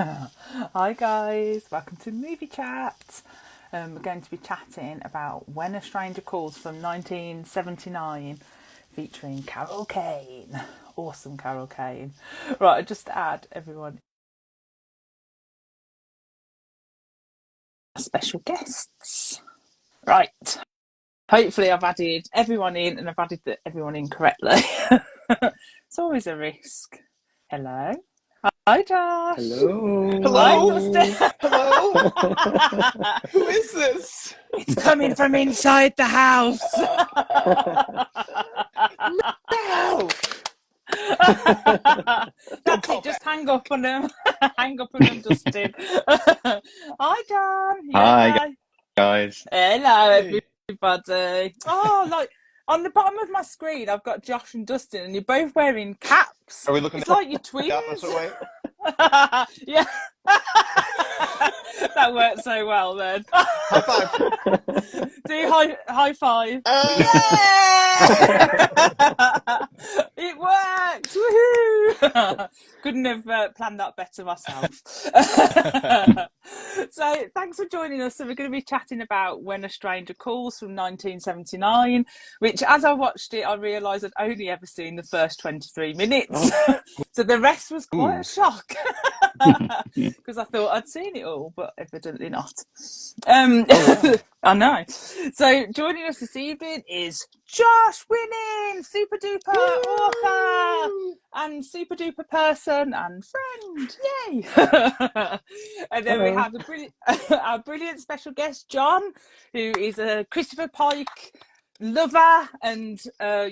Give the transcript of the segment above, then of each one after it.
Hi guys, welcome to Movie Chat. We're going to be chatting about When a Stranger Calls from 1979, featuring Carol Kane. Awesome Carol Kane. Right, just to add everyone, special guests. Right, hopefully I've added everyone in and I've added everyone in correctly. It's always a risk. Hello. Hi Josh. Hi Hello? Hello? Dustin. Hello? Who is this? It's coming from inside the house. No! Don't That's call it. Just back. hang up on them. Hang up on them, Dustin. Hi, Dan. You Hi, okay? guys. Hello, Hey. everybody. Oh, like on the bottom of my screen, I've got Josh and Dustin, and you're both wearing caps. Are we looking It's like you're the opposite twins. way? Yeah. That worked so well then. High five. Do high five. Ah! Yeah! It worked! Woohoo! Couldn't have planned that better myself. So thanks for joining us. So we're going to be chatting about When a Stranger Calls from 1979, which as I watched it, I realised I'd only ever seen the first 23 minutes. So the rest was quite a Ooh. shock because I thought I'd seen it all, but evidently not. Oh, wow. I know. So joining us this evening is Josh Winning, super duper author Woo! and super duper person and friend. Yay! And then we Hello. have our brilliant special guest, John, who is a Christopher Pike lover, and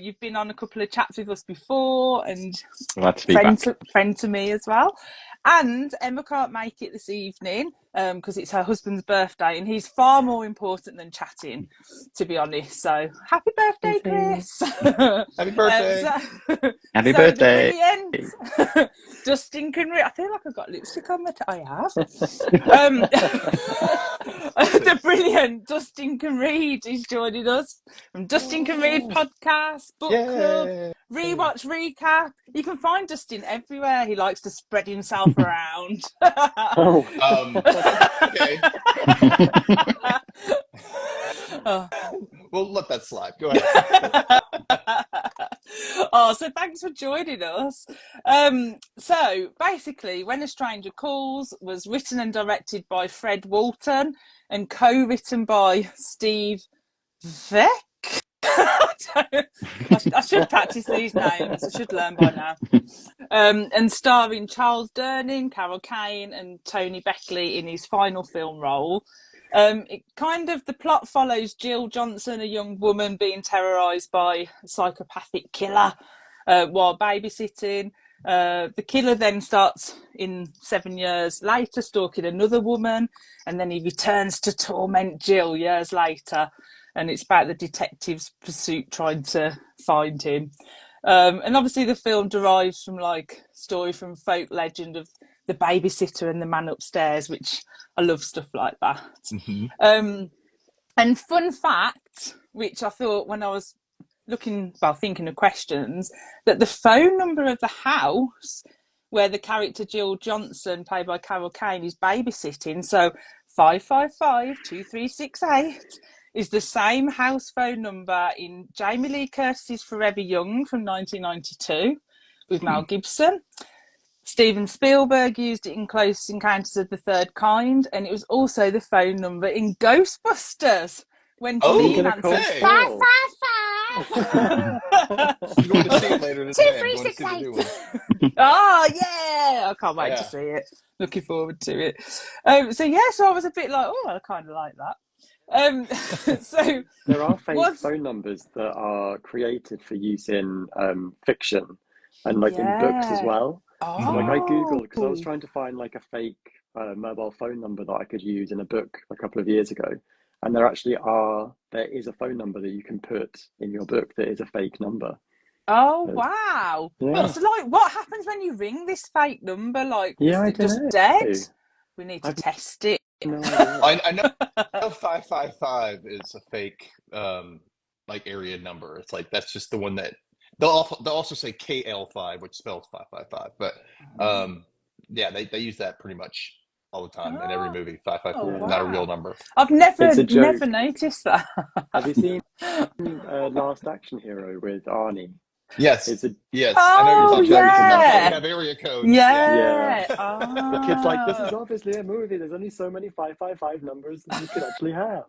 you've been on a couple of chats with us before, and Glad to be back. friend to me as well. And Emma can't make it this evening because it's her husband's birthday, and he's far more important than chatting, to be honest. So happy birthday, Chris! Happy birthday. Happy So the birthday. brilliant Dustin can I feel like I've got lipstick on my I have. The brilliant Dustin Can Read is joining us from Dustin Can Read podcast, book club, Yay. rewatch, recap. You can find Dustin everywhere. He likes to spread himself around. Oh. Okay. Oh. We'll let that slide. Go ahead. Oh, so thanks for joining us. So basically, When a Stranger Calls was written and directed by Fred Walton and co-written by Steve Veck. I should practice these names. I should learn by now. And starring Charles Durning, Carol Kane, and Tony Beckley in his final film role. The plot follows Jill Johnson, a young woman being terrorised by a psychopathic killer while babysitting. The killer then starts in 7 years later stalking another woman, and then he returns to torment Jill years later. And it's about the detective's pursuit trying to find him. And obviously the film derives from story from folk legend of the babysitter and the man upstairs, which I love stuff like that. Mm-hmm. And fun fact, which I thought when I was thinking of questions, that the phone number of the house where the character Jill Johnson, played by Carol Kane, is babysitting, so 555-2368, is the same house phone number in Jamie Lee Curtis's Forever Young from 1992 with Mel Gibson. Steven Spielberg used it in Close Encounters of the Third Kind, and it was also the phone number in Ghostbusters when Oh, Janine Get a answers cold hey. 555. I'm going to see it later Two, today. I'm three, going to six, see the eight. new one. Oh yeah, I can't wait to Yeah. see it. Looking forward to it. So I was a bit like, oh, I kind of like that. So There are fake what's phone numbers that are created for use in fiction and like in books as yeah. well. So like I Oh, Googled because I was trying to find like a fake mobile phone number that I could use in a book a couple of years ago. And there is a phone number that you can put in your book that is a fake number. oh So, wow. yeah. So what happens when you ring this fake number? Is Yeah, I it don't just know. dead? We need to I've test it. no idea. I know 555 is a fake area number. It's like that's just the one that they'll also say KL5, which spells 555. But yeah, they use that pretty much all the time in every movie. 554, Yeah. not a real wow. number. I've It's a joke. never noticed that. Have you seen Last Action Hero with Arnie? Yes, It's a yes, I know what you're it's Oh a talking about joke because in that that's how we yeah, have film. area codes. Yeah. Yeah. yeah. The kid's like, this is Oh. obviously a movie. There's only so many 555 numbers that you could actually have.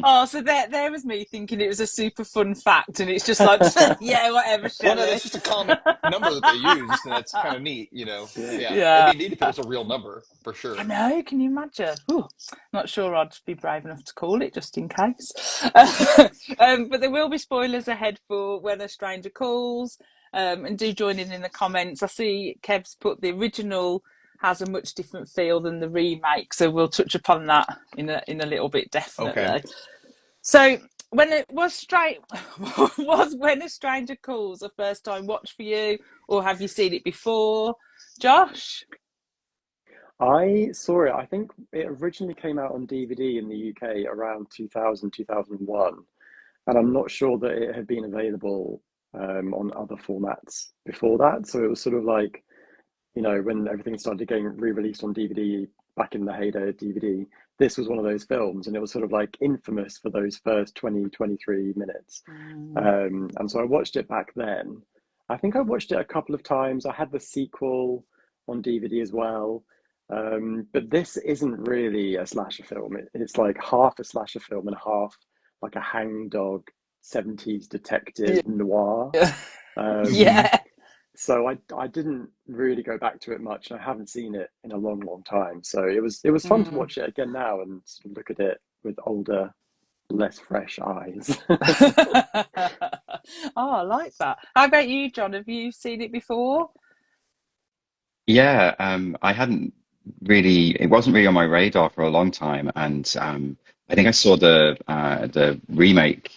Oh, so there was me thinking it was a super fun fact, and it's just like, yeah, whatever, Well, no, Shelley. that's just a common number that they used, and that's kind of neat, you know. Yeah. Yeah, it'd Yeah, be neat if it was a real number for I sure. know. Can you imagine? Ooh, not sure I'd be brave enough to call it just in case. But there will be spoilers ahead for When a Stranger Calls. And do join in the comments. I see Kev's put the original has a much different feel than the remake, so we'll touch upon that in a little bit, definitely. Okay. So when it was straight, was When a Stranger Calls a first time watch for you, or have you seen it before, Josh? I saw it. I think it originally came out on DVD in the UK around 2000, 2001. And I'm not sure that it had been available on other formats before that. So it was sort of like, you know, when everything started getting re-released on DVD back in the heyday of DVD, this was one of those films, and it was sort of like infamous for those first 20, 23 minutes. And so I watched it back then. I think I watched it a couple of times. I had the sequel on DVD as well. But this isn't really a slasher film. It's like half a slasher film and half like a hangdog 70s Yeah. detective noir. Hmm. Yeah. So I didn't really go back to it much. I haven't seen it in a long, long time. So it was fun to Mm. watch it again now and sort of look at it with older, less fresh eyes. Oh, I like that. How about you, John? Have you seen it before? Yeah, I hadn't really, it wasn't really on my radar for a long time. And I think I saw the remake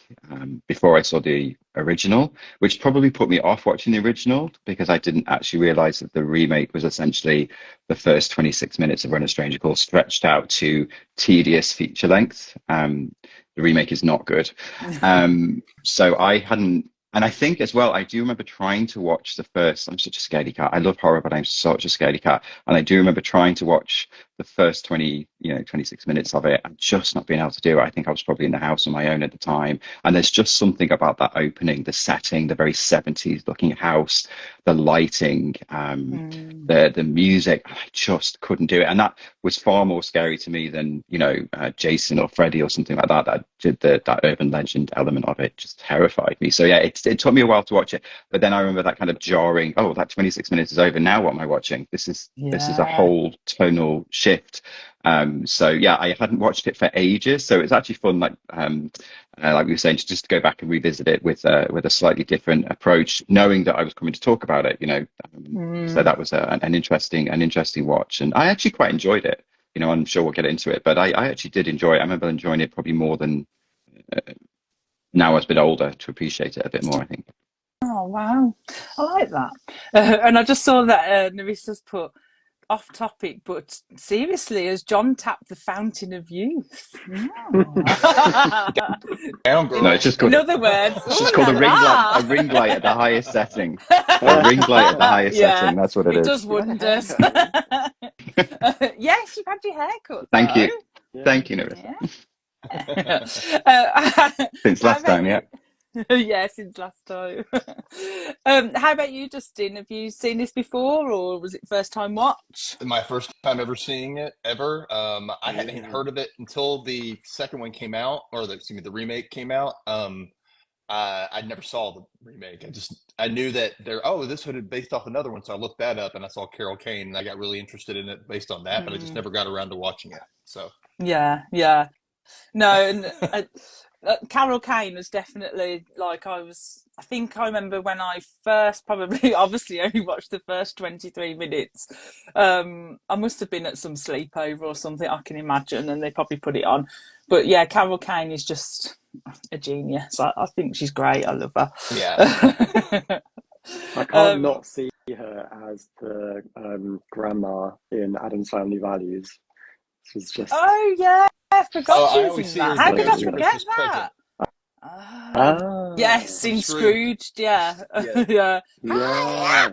before I saw the original, which probably put me off watching the original because I didn't actually realize that the remake was essentially the first 26 minutes of When a Stranger Calls stretched out to tedious feature length. The remake is not good. So I hadn't, and I think as well, I do remember trying to watch the first. I'm such a scaredy cat. I love horror, but I'm such a scaredy cat. And I do remember trying to watch the first 20, 26 minutes of it and just not being able to do it. I think I was probably in the house on my own at the time. And there's just something about that opening, the setting, the very 70s looking house, the lighting, Mm. the music. I just couldn't do it. And that was far more scary to me than, Jason or Freddy or something like that. That did that urban legend element of it just terrified me. So yeah, it took me a while to watch it. But then I remember that kind of jarring, oh, that 26 minutes is over. Now what am I watching? This is a Yeah. whole tonal shift. So yeah, I hadn't watched it for ages. So it's actually fun, like we were saying, just to go back and revisit it with a slightly different approach, knowing that I was coming to talk about it. So Mm. that was an interesting watch, and I actually quite enjoyed it. I'm sure we'll get into it, but I actually did enjoy it. I remember enjoying it probably more than now I was a bit older to appreciate it a bit more, I think. Oh, wow. I like that. And I just saw that Narissa's put off topic, but seriously, has John tapped the fountain of youth? Down, No, girl. In other words, it's just oh called la a la. ring light at the highest setting. A ring light at the highest Yeah, setting. That's what it it is. does You had a wonders. haircut. Yes, you've had your hair cut Thank though. you. Yeah. Thank you, Narissa. Yeah. Since How last about time, you? yeah. Yeah, since last time. How about you, Justin? Have you seen this before, or was it first time watch? My first time ever seeing it ever. I hadn't Yeah. heard of it until the second one came out, or the remake came out. I never saw the remake. I knew that this was based off another one, so I looked that up and I saw Carol Kane and I got really interested in it based on that, but I just Mm, never got around to watching it. So yeah, yeah. No, and Carol Kane was definitely like I was. I think I remember when I first probably obviously only watched the first 23 minutes. I must have been at some sleepover or something. I can imagine, and they probably put it on. But yeah, Carol Kane is just a genius. I think she's great. I love yeah. her. I can't um, not see her as the grandma in Adam's Family Values. She's just oh yeah, I Oh, forgot she I was always in see that. her as How the did I ghost so good. forget Christmas that? present. Yes, Ah, in Scrooge. Scrooged, yeah. Yeah. Yeah. yeah.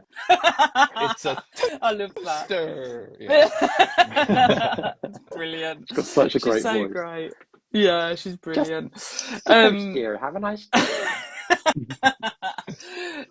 It's a I love that. toaster. Yeah. It's brilliant. She's got such a She's great so voice. great. Yeah, she's Just brilliant. toast, Um, dear. Have a nice day.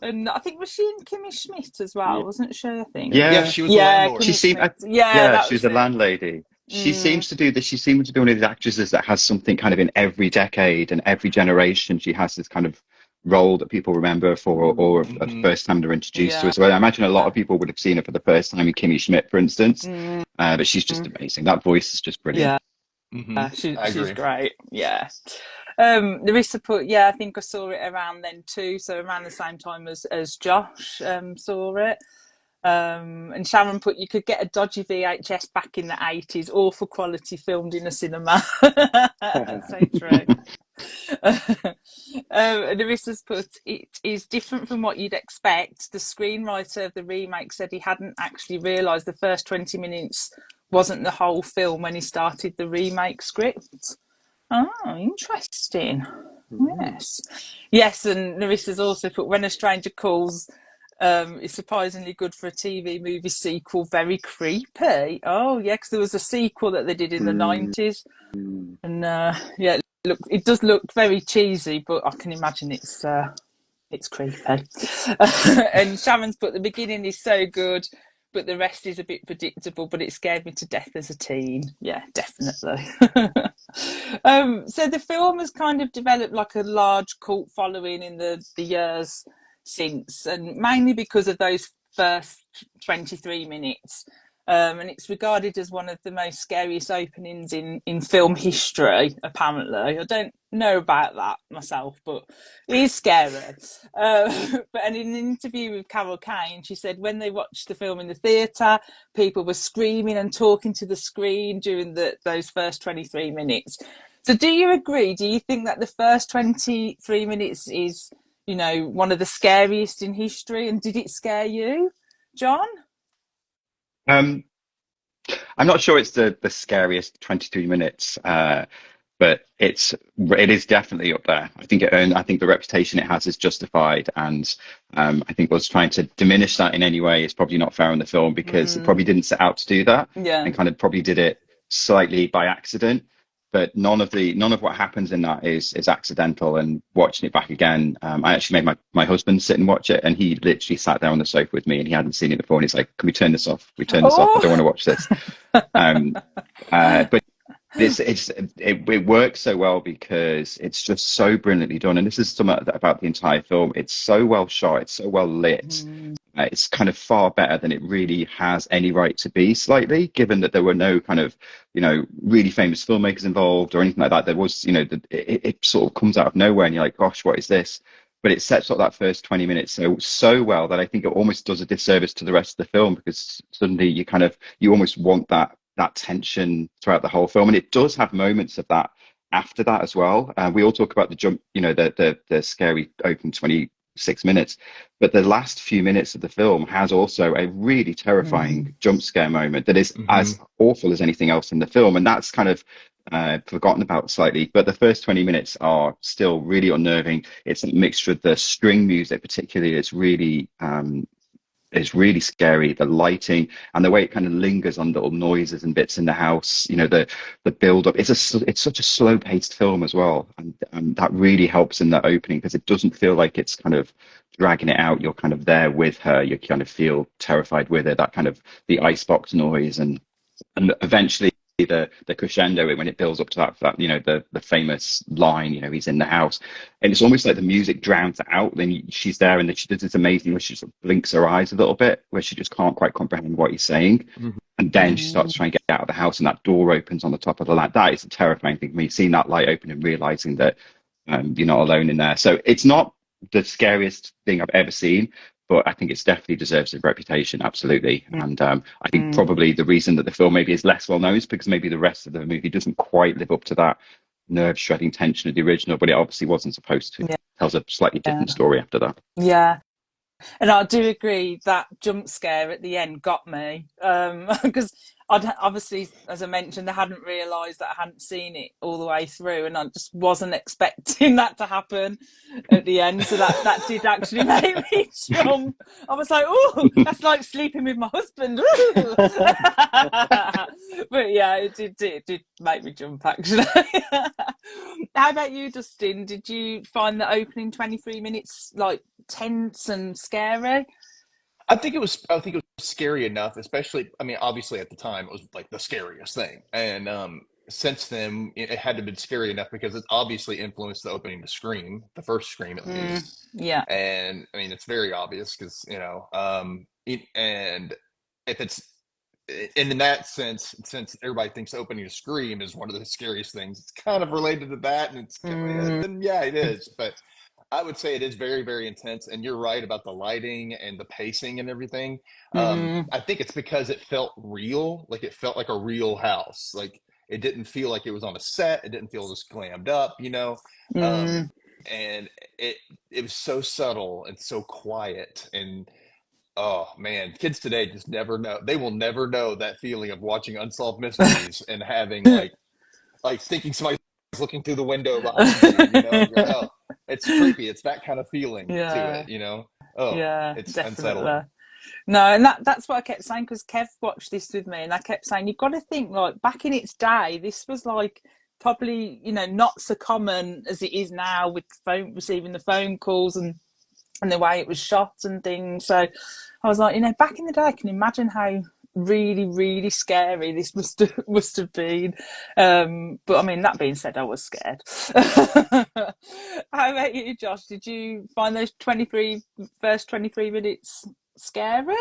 and I think was she in Kimmy Schmidt as Yeah. well, wasn't she? I think. Yeah, Yeah, she was the Yeah, landlord. she Kimmy seemed. Schmidt. Yeah, Yeah, that she was was the it. landlady. She Mm, seems to do this. She seems to be one of these actresses that has something kind of in every decade and every generation. She has this kind of role that people remember her for, or the Hmm. first time they're introduced to yeah. her. So I imagine a lot of people would have seen her for the first time in Kimmy Schmidt, for instance. Mm, But she's just amazing. That voice is just brilliant. yeah. Hmm. I She's agree. great. Yeah. Larissa put, yeah, I think I saw it around then too. So around the same time as Josh saw it. And Sharon put, you could get a dodgy VHS back in the 80s, awful quality filmed in a cinema. So true. And Larissa's put, it is different from what you'd expect. The screenwriter of the remake said he hadn't actually realised the first 20 minutes wasn't the whole film when he started the remake script. Oh, interesting. Yes. Yes, and Larissa's also put, when a stranger calls is surprisingly good for a TV movie sequel. Very creepy. Oh, yeah, because there was a sequel that they did in the Mm. 90s. And yeah, it does look very cheesy, but I can imagine it's creepy. And Sharon's put, the beginning is so good, but the rest is a bit predictable, but it scared me to death as a teen. Yeah, definitely. So the film has kind of developed like a large cult following in the years since, and mainly because of those first 23 minutes. And it's regarded as one of the most scariest openings in film history, apparently. I don't know about that myself, but it is scary. And in an interview with Carol Kane, she said when they watched the film in the theatre, people were screaming and talking to the screen during those first 23 minutes. So do you agree? Do you think that the first 23 minutes is, one of the scariest in history? And did it scare you, John? Um, I'm not sure it's the scariest 23 minutes, but it is definitely up there. I think I think the reputation it has is justified, and I think was trying to diminish that in any way is probably not fair on the film because it probably didn't set out to do that, Yeah. and kind of probably did it slightly by accident. But none of what happens in that is accidental. And watching it back again, I actually made my husband sit and watch it, and he literally sat there on the sofa with me, and he hadn't seen it before, and he's like, "Can we turn this off? Can we turn this off? I don't want Oh, to watch this." Um, but it works so well because it's just so brilliantly done, and this is something about the entire film. It's so well shot, it's so well lit. It's kind of far better than it really has any right to be, slightly, given that there were no kind of, really famous filmmakers involved or anything like that. There was, it sort of comes out of nowhere, and you're like, "Gosh, what is this?" But it sets up that first 20 minutes so well that I think it almost does a disservice to the rest of the film because suddenly you almost want that tension throughout the whole film, and it does have moments of that after that as well. We all talk about the jump, the scary open 26 minutes, but the last few minutes of the film has also a really terrifying jump scare moment that is Hmm. as awful as anything else in the film, and that's kind of forgotten about slightly. But the first 20 minutes are still really unnerving. It's a mixture of the string music, particularly, is really scary. The lighting and the way it kind of lingers on little noises and bits in the house. The build up. It's such a slow paced film as well, and that really helps in the opening because it doesn't feel like it's kind of dragging it out. You're kind of there with her. You kind of feel terrified with her. That kind of the icebox noise and eventually the crescendo when it builds up to that the famous line, he's in the house, and it's almost like the music drowns it out. Then she's there, and then she does this amazing where she sort of blinks her eyes a little bit, where she just can't quite comprehend what he's saying, and then she starts trying to get out of the house, and that door opens on the top of the light. That is a terrifying thing for me, seeing that light open and realizing that you're not alone in there. So it's not the scariest thing I've ever seen, but I think it's definitely deserves a reputation, absolutely. And I think probably the reason that the film maybe is less well known is because maybe the rest of the movie doesn't quite live up to that nerve-shredding tension of the original, but it obviously wasn't supposed to. It tells a slightly Yeah. different story after that. Yeah. And I do agree that jump scare at the end got me, because I'd obviously, as I mentioned, I hadn't realised that I hadn't seen it all the way through, and I just wasn't expecting that to happen at the end. So that did actually make me jump. I was like, "Oh, that's like sleeping with my husband." But yeah, it did make me jump actually. How about you, Dustin? Did you find the opening 23 minutes like tense and scary? I think it was scary enough, especially, I mean, obviously at the time it was like the scariest thing. And since then it had to have been scary enough because it obviously influenced the opening to Scream, the first Scream at least. Yeah. And I mean, it's very obvious because, and if it's in that sense, since everybody thinks opening a Scream is one of the scariest things, it's kind of related to that, and it's then yeah, it is. But I would say it is very, very intense, and you're right about the lighting and the pacing and everything. I think it's because it felt real, like it felt like a real house. Like it didn't feel like it was on a set. It didn't feel just glammed up, you know. And it was so subtle and so quiet and oh man, kids today just never know. They will never know that feeling of watching unsolved mysteries and having like thinking somebody's looking through the window behind you, you know, and go, oh, it's creepy. It's that kind of feeling to it, you know. Oh, Yeah, it's definitely. unsettling. No, and that's what I kept saying because Kev watched this with me, and I kept saying you've got to think like back in its day, this was like probably not so common as it is now with receiving the phone calls and the way it was shot and things. So I was like, back in the day, I can imagine how really, really scary this must have been. But I mean, that being said, I was scared. How about you, Josh? Did you find those first 23 minutes scary?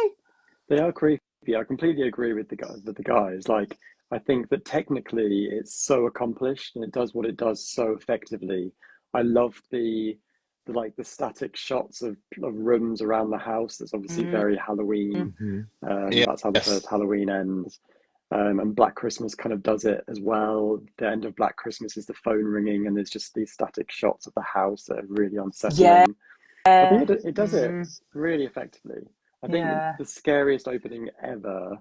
They are creepy. I completely agree with the guys. Like, I think that technically it's so accomplished and it does what it does so effectively. I love the static shots of rooms around the house. That's obviously very Halloween. Yeah, That's how the first Halloween ends. And Black Christmas kind of does it as well. The end of Black Christmas is the phone ringing, and there's just these static shots of the house that are really Yeah. unsettling. I think it does it really effectively. I think Yeah. the scariest opening ever,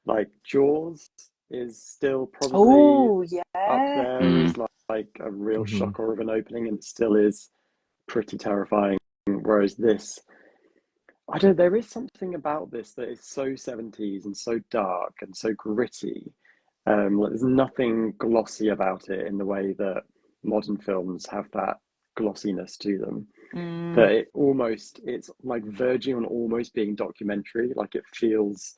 like Jaws, is still probably Oh, up yeah. there as like a real shocker of an opening, and it still is pretty terrifying. Whereas this, I don't. There is something about this that is so 70s and so dark and so gritty. Like there's nothing glossy about it in the way that modern films have that glossiness to them. That it's like verging on almost being documentary. Like it feels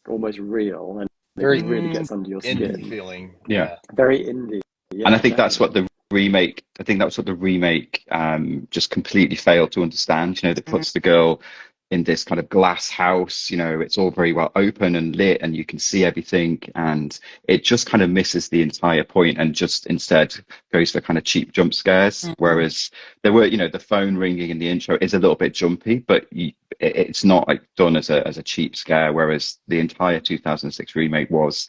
almost real, and very it really gets under your indie skin. feeling. Yeah. Yeah. Very indie. And Yeah, I think that's what definitely. the remake just completely failed to understand, that puts the girl in this kind of glass house, it's all very well open and lit and you can see everything, and it just kind of misses the entire point and just instead goes for kind of cheap jump scares. Whereas there were, the phone ringing in the intro is a little bit jumpy, but it's not like done as a cheap scare, whereas the entire 2006 remake was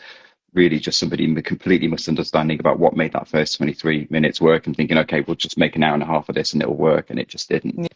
really just somebody completely misunderstanding about what made that first 23 minutes work and thinking, okay, we'll just make an hour and a half of this and it'll work, and it just didn't.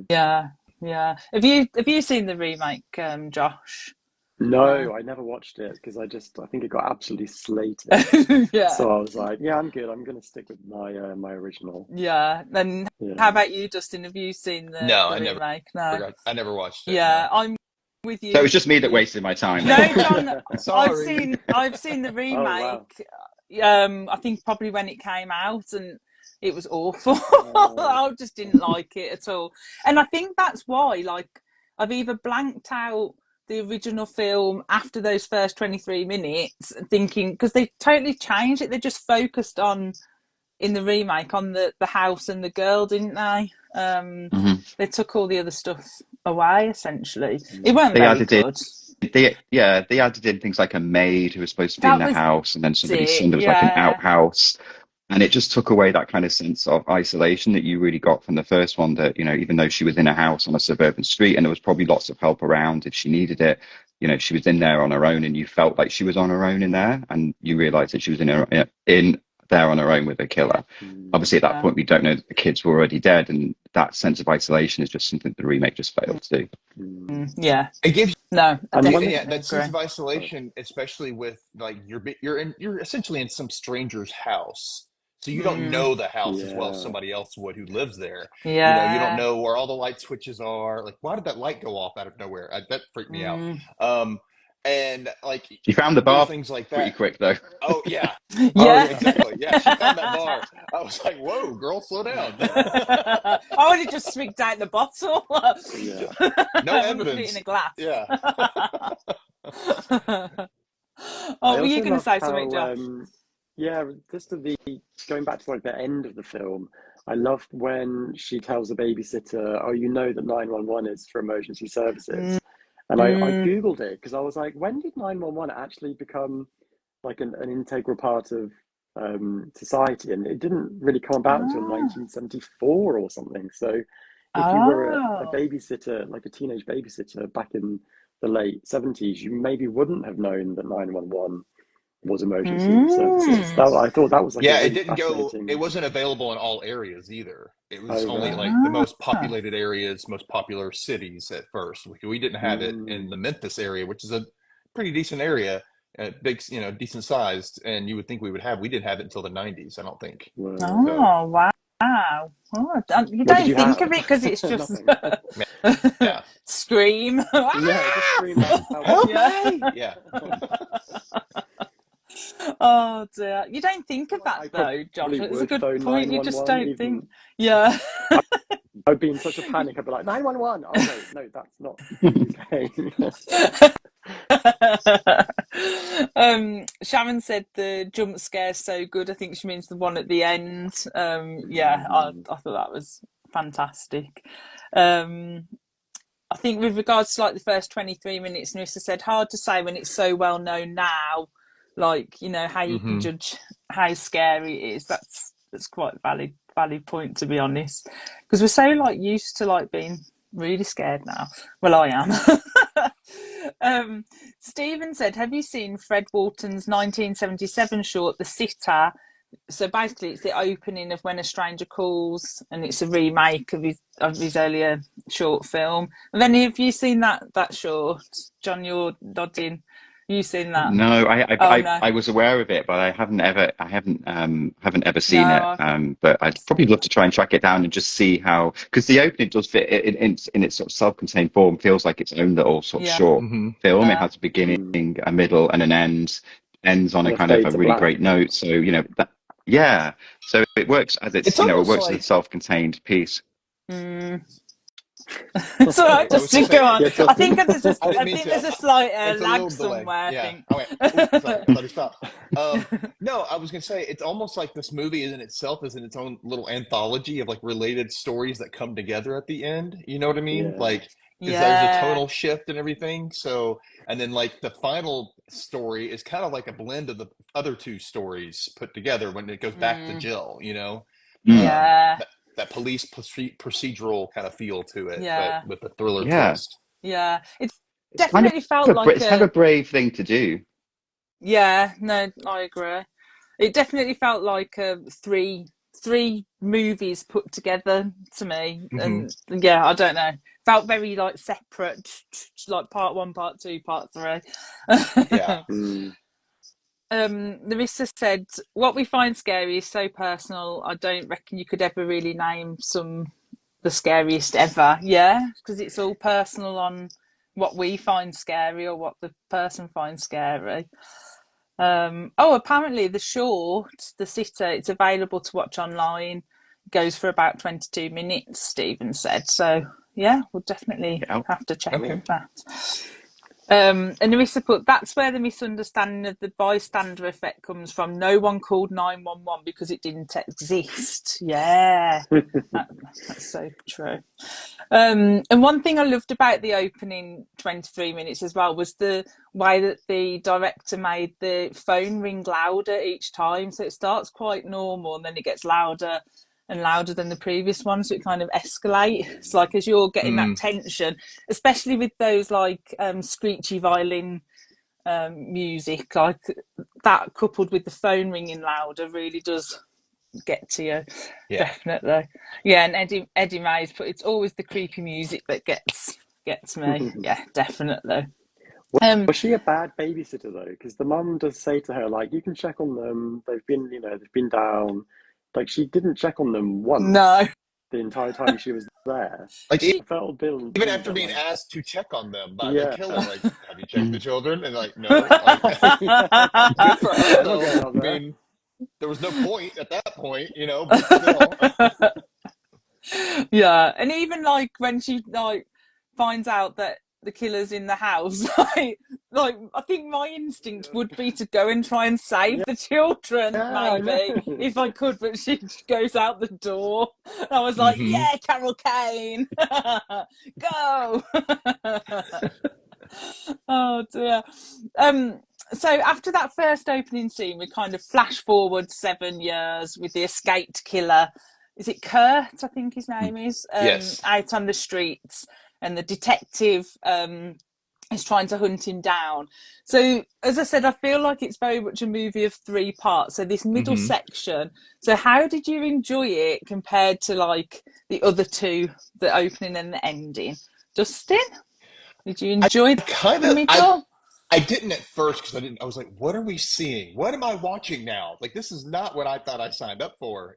Yeah. Yeah. Have you seen the remake, Josh? No. No, I never watched it because I think it got absolutely slated. Yeah. So I was like, yeah, I'm good. I'm going to stick with my original. Yeah. Then how Yeah. about you, Justin? Have you seen No, the remake? No. I never watched it. Yeah, No. I'm with So it you. was just me that wasted my time No, then. John, Sorry. I've seen the Oh wow. remake. I think probably when it came out, and it was awful. Oh. I just didn't like it at all. And I think that's why, like, I've either blanked out the original film after those first 23 minutes, thinking because they totally changed it. They just focused on in the remake on the house and the girl, didn't they? They took all the other stuff away. Essentially, it weren't They very added in good. they added in things like a maid who was supposed to be in That the was house, and then somebody's it. son that was like an Yeah. outhouse. And it just took away that kind of sense of isolation that you really got from the first one, that, even though she was in a house on a suburban street and there was probably lots of help around if she needed it, she was in there on her own and you felt like she was on her own in there, and you realized that she was in there on her own with a killer. Obviously, at that Yeah. point, we don't know that the kids were already dead, and that sense of isolation is just something the remake just failed to do. Yeah. It gives No, I And definitely yeah, that agree. sense of isolation, especially with like you're essentially in some stranger's house, so you don't know the house as well as Yeah. somebody else would who lives there. Yeah. You don't know where all the light switches are. Like, why did that light go off out of nowhere? That freaked me out. And like She found the little bar things like pretty that. quick, though. Oh yeah. Yeah. Oh, exactly. Yeah, she found that bar. I was like, "Whoa, girl, slow down." I would have just swigged out the bottle. Yeah. No I wouldn't put it in evidence. a glass. Yeah. Oh, I were you also going to love say something, how, Josh? yeah, just to the going back to like the end of the film. I love when she tells the babysitter, "Oh, you know that 911 is for emergency services." And I Googled it because I was like, when did 911 actually become like an integral part of society? And it didn't really come about until 1974 or something. So if you were a Oh. babysitter, like a teenage babysitter back in the late 70s, you maybe wouldn't have known that 911 was emergency services. I thought that was like a Yeah, it really didn't go, it fascinating. wasn't available in all areas either. It was Oh, only right. like the most populated areas, most popular cities at first. We didn't have it in the Memphis area, which is a pretty decent area, big, decent sized. And you would think we didn't have it until the 90s, I don't think. Wow. So, Oh, wow. Oh, you What did don't you think of have? it because it's just Nothing. yeah. scream. Yeah, just scream out. Help Yeah. me! Yeah. Oh dear. You don't think of that I though, Josh. probably It's a would good phone point. You just 911 don't think. even. Yeah. I'd be in such a panic. I'd be like, 911. Oh, wait, no, that's not the UK. Sharon said the jump scare's so good. I think she means the one at the end. Yeah, I thought that was fantastic. I think with regards to like the first 23 minutes, Narissa said, hard to say when it's so well known now, like, how you can judge how scary it is. That's quite a valid point, to be honest, because we're so like used to like being really scared now. Well, I am. Stephen said, have you seen Fred Walton's 1977 short The Sitter? So basically it's the opening of When a Stranger Calls, and it's a remake of his earlier short film. Have any of you seen that short? John, you're nodding. You seen that? No, No. I was aware of it, but I haven't ever seen it. No. But I'd probably love to try and track it down and just see how, because the opening does fit in its sort of self-contained form, feels like its own little sort of Yeah. short film. It Yeah. has a beginning, a middle, and an end. Ends on a And a kind of fade a to really black. great note. So that, yeah. So it works as It's it almost works as a like, self-contained piece. It's all right, I was just gonna to go say, on. Yeah, I think Justin. I didn't mean there's to. a slight It's a lag little delay. somewhere, I Yeah. think. I went, "Ooh," sorry, I thought he stopped. No, I was gonna say it's almost like this movie in itself is in its own little anthology of like related stories that come together at the end. You know what I mean? Yeah. Like, because there's a Yeah. tonal shift and everything. So, and then like the final story is kind of like a blend of the other two stories put together when it goes back to Jill. Yeah. That police procedural kind of feel to it, Yeah. but with the thriller Yeah, twist. Yeah. It it's definitely felt like it's kind of a brave thing to do. yeah, no, I agree. It definitely felt like three movies put together to me, and yeah, I don't know, felt very like separate, like part one, part two, part three. Yeah. Larissa said, "What we find scary is so personal. I don't reckon you could ever really name the scariest ever. Yeah, because it's all personal on what we find scary or what the person finds scary." Apparently the short, The Sitter, it's available to watch online. It goes for about 22 minutes, Stephen said. So yeah, we'll definitely have to check that. And Narissa put, that's where the misunderstanding of the bystander effect comes from. No one called 911 because it didn't exist. Yeah, that's so true. And one thing I loved about the opening 23 minutes as well was the way that the director made the phone ring louder each time. So it starts quite normal and then it gets louder and louder than the previous one, so it kind of escalates, like as you're getting that tension, especially with those like screechy violin music, like that coupled with the phone ringing louder really does get to you. Yeah. Definitely. Yeah, and Eddie May's put, it's always the creepy music that gets me. Yeah, definitely. Was she a bad babysitter though? Because the mum does say to her, like, you can check on them. They've been down. Like, she didn't check on them once No. the entire time she was there. Like She, I felt even Bill after being like, asked to check on them by the yeah, killer, like, have you checked the Mm. children? And like, no. Like, yeah. good for her I'm not though. going out I there. mean, there was no point at that point, but still. yeah, and even like when she like finds out that the killer's in the house, like I think my instinct would be to go and try and save the children, Yeah, I maybe know. if I could, but she goes out the door. And I was like, Hmm. yeah, Carol Kane, go. Oh dear. So after that first opening scene, we kind of flash forward 7 years with the escaped killer. Is it Kurt? I think his name is. Yes. Out on the streets, and the detective is trying to hunt him down. So, as I said, I feel like it's very much a movie of three parts. So this middle Hmm. section. So, how did you enjoy it compared to like the other two, the opening and the ending? Dustin, did you I enjoy kind the of middle? I didn't at first because I was like, what are we seeing? What am I watching now? Like this is not what I thought I signed up for.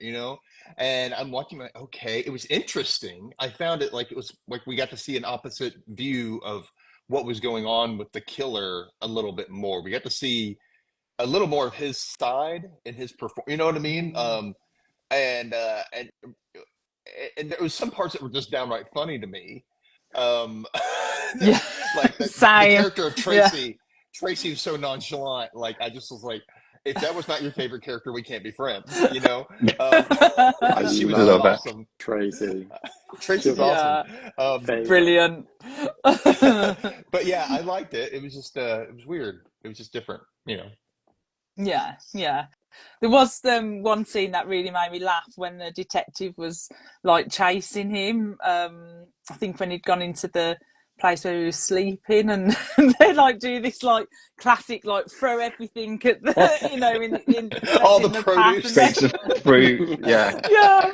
And I'm watching like, okay, it was interesting. I found it like it was like we got to see an opposite view of what was going on with the killer a little bit more. We got to see a little more of his side and his perform. You know what I mean? And and there was some parts that were just downright funny to me. Um, Yeah, like the same. character of Yeah. Tracy. Tracy was so nonchalant. Like I just was like, if that was not your favorite character, we can't be friends. Um, I she was A just little love bit. awesome. Tracy. She Tracy's was awesome. Yeah, favorite. brilliant. But yeah, I liked it. It was just it was weird. It was just different. Yeah, yeah. There was one scene that really made me laugh when the detective was like chasing him. I think when he'd gone into the place where he was sleeping, and they like do this like classic like throw everything at the in that's All the in the path, and then produce. Bits of fruit, yeah. yeah.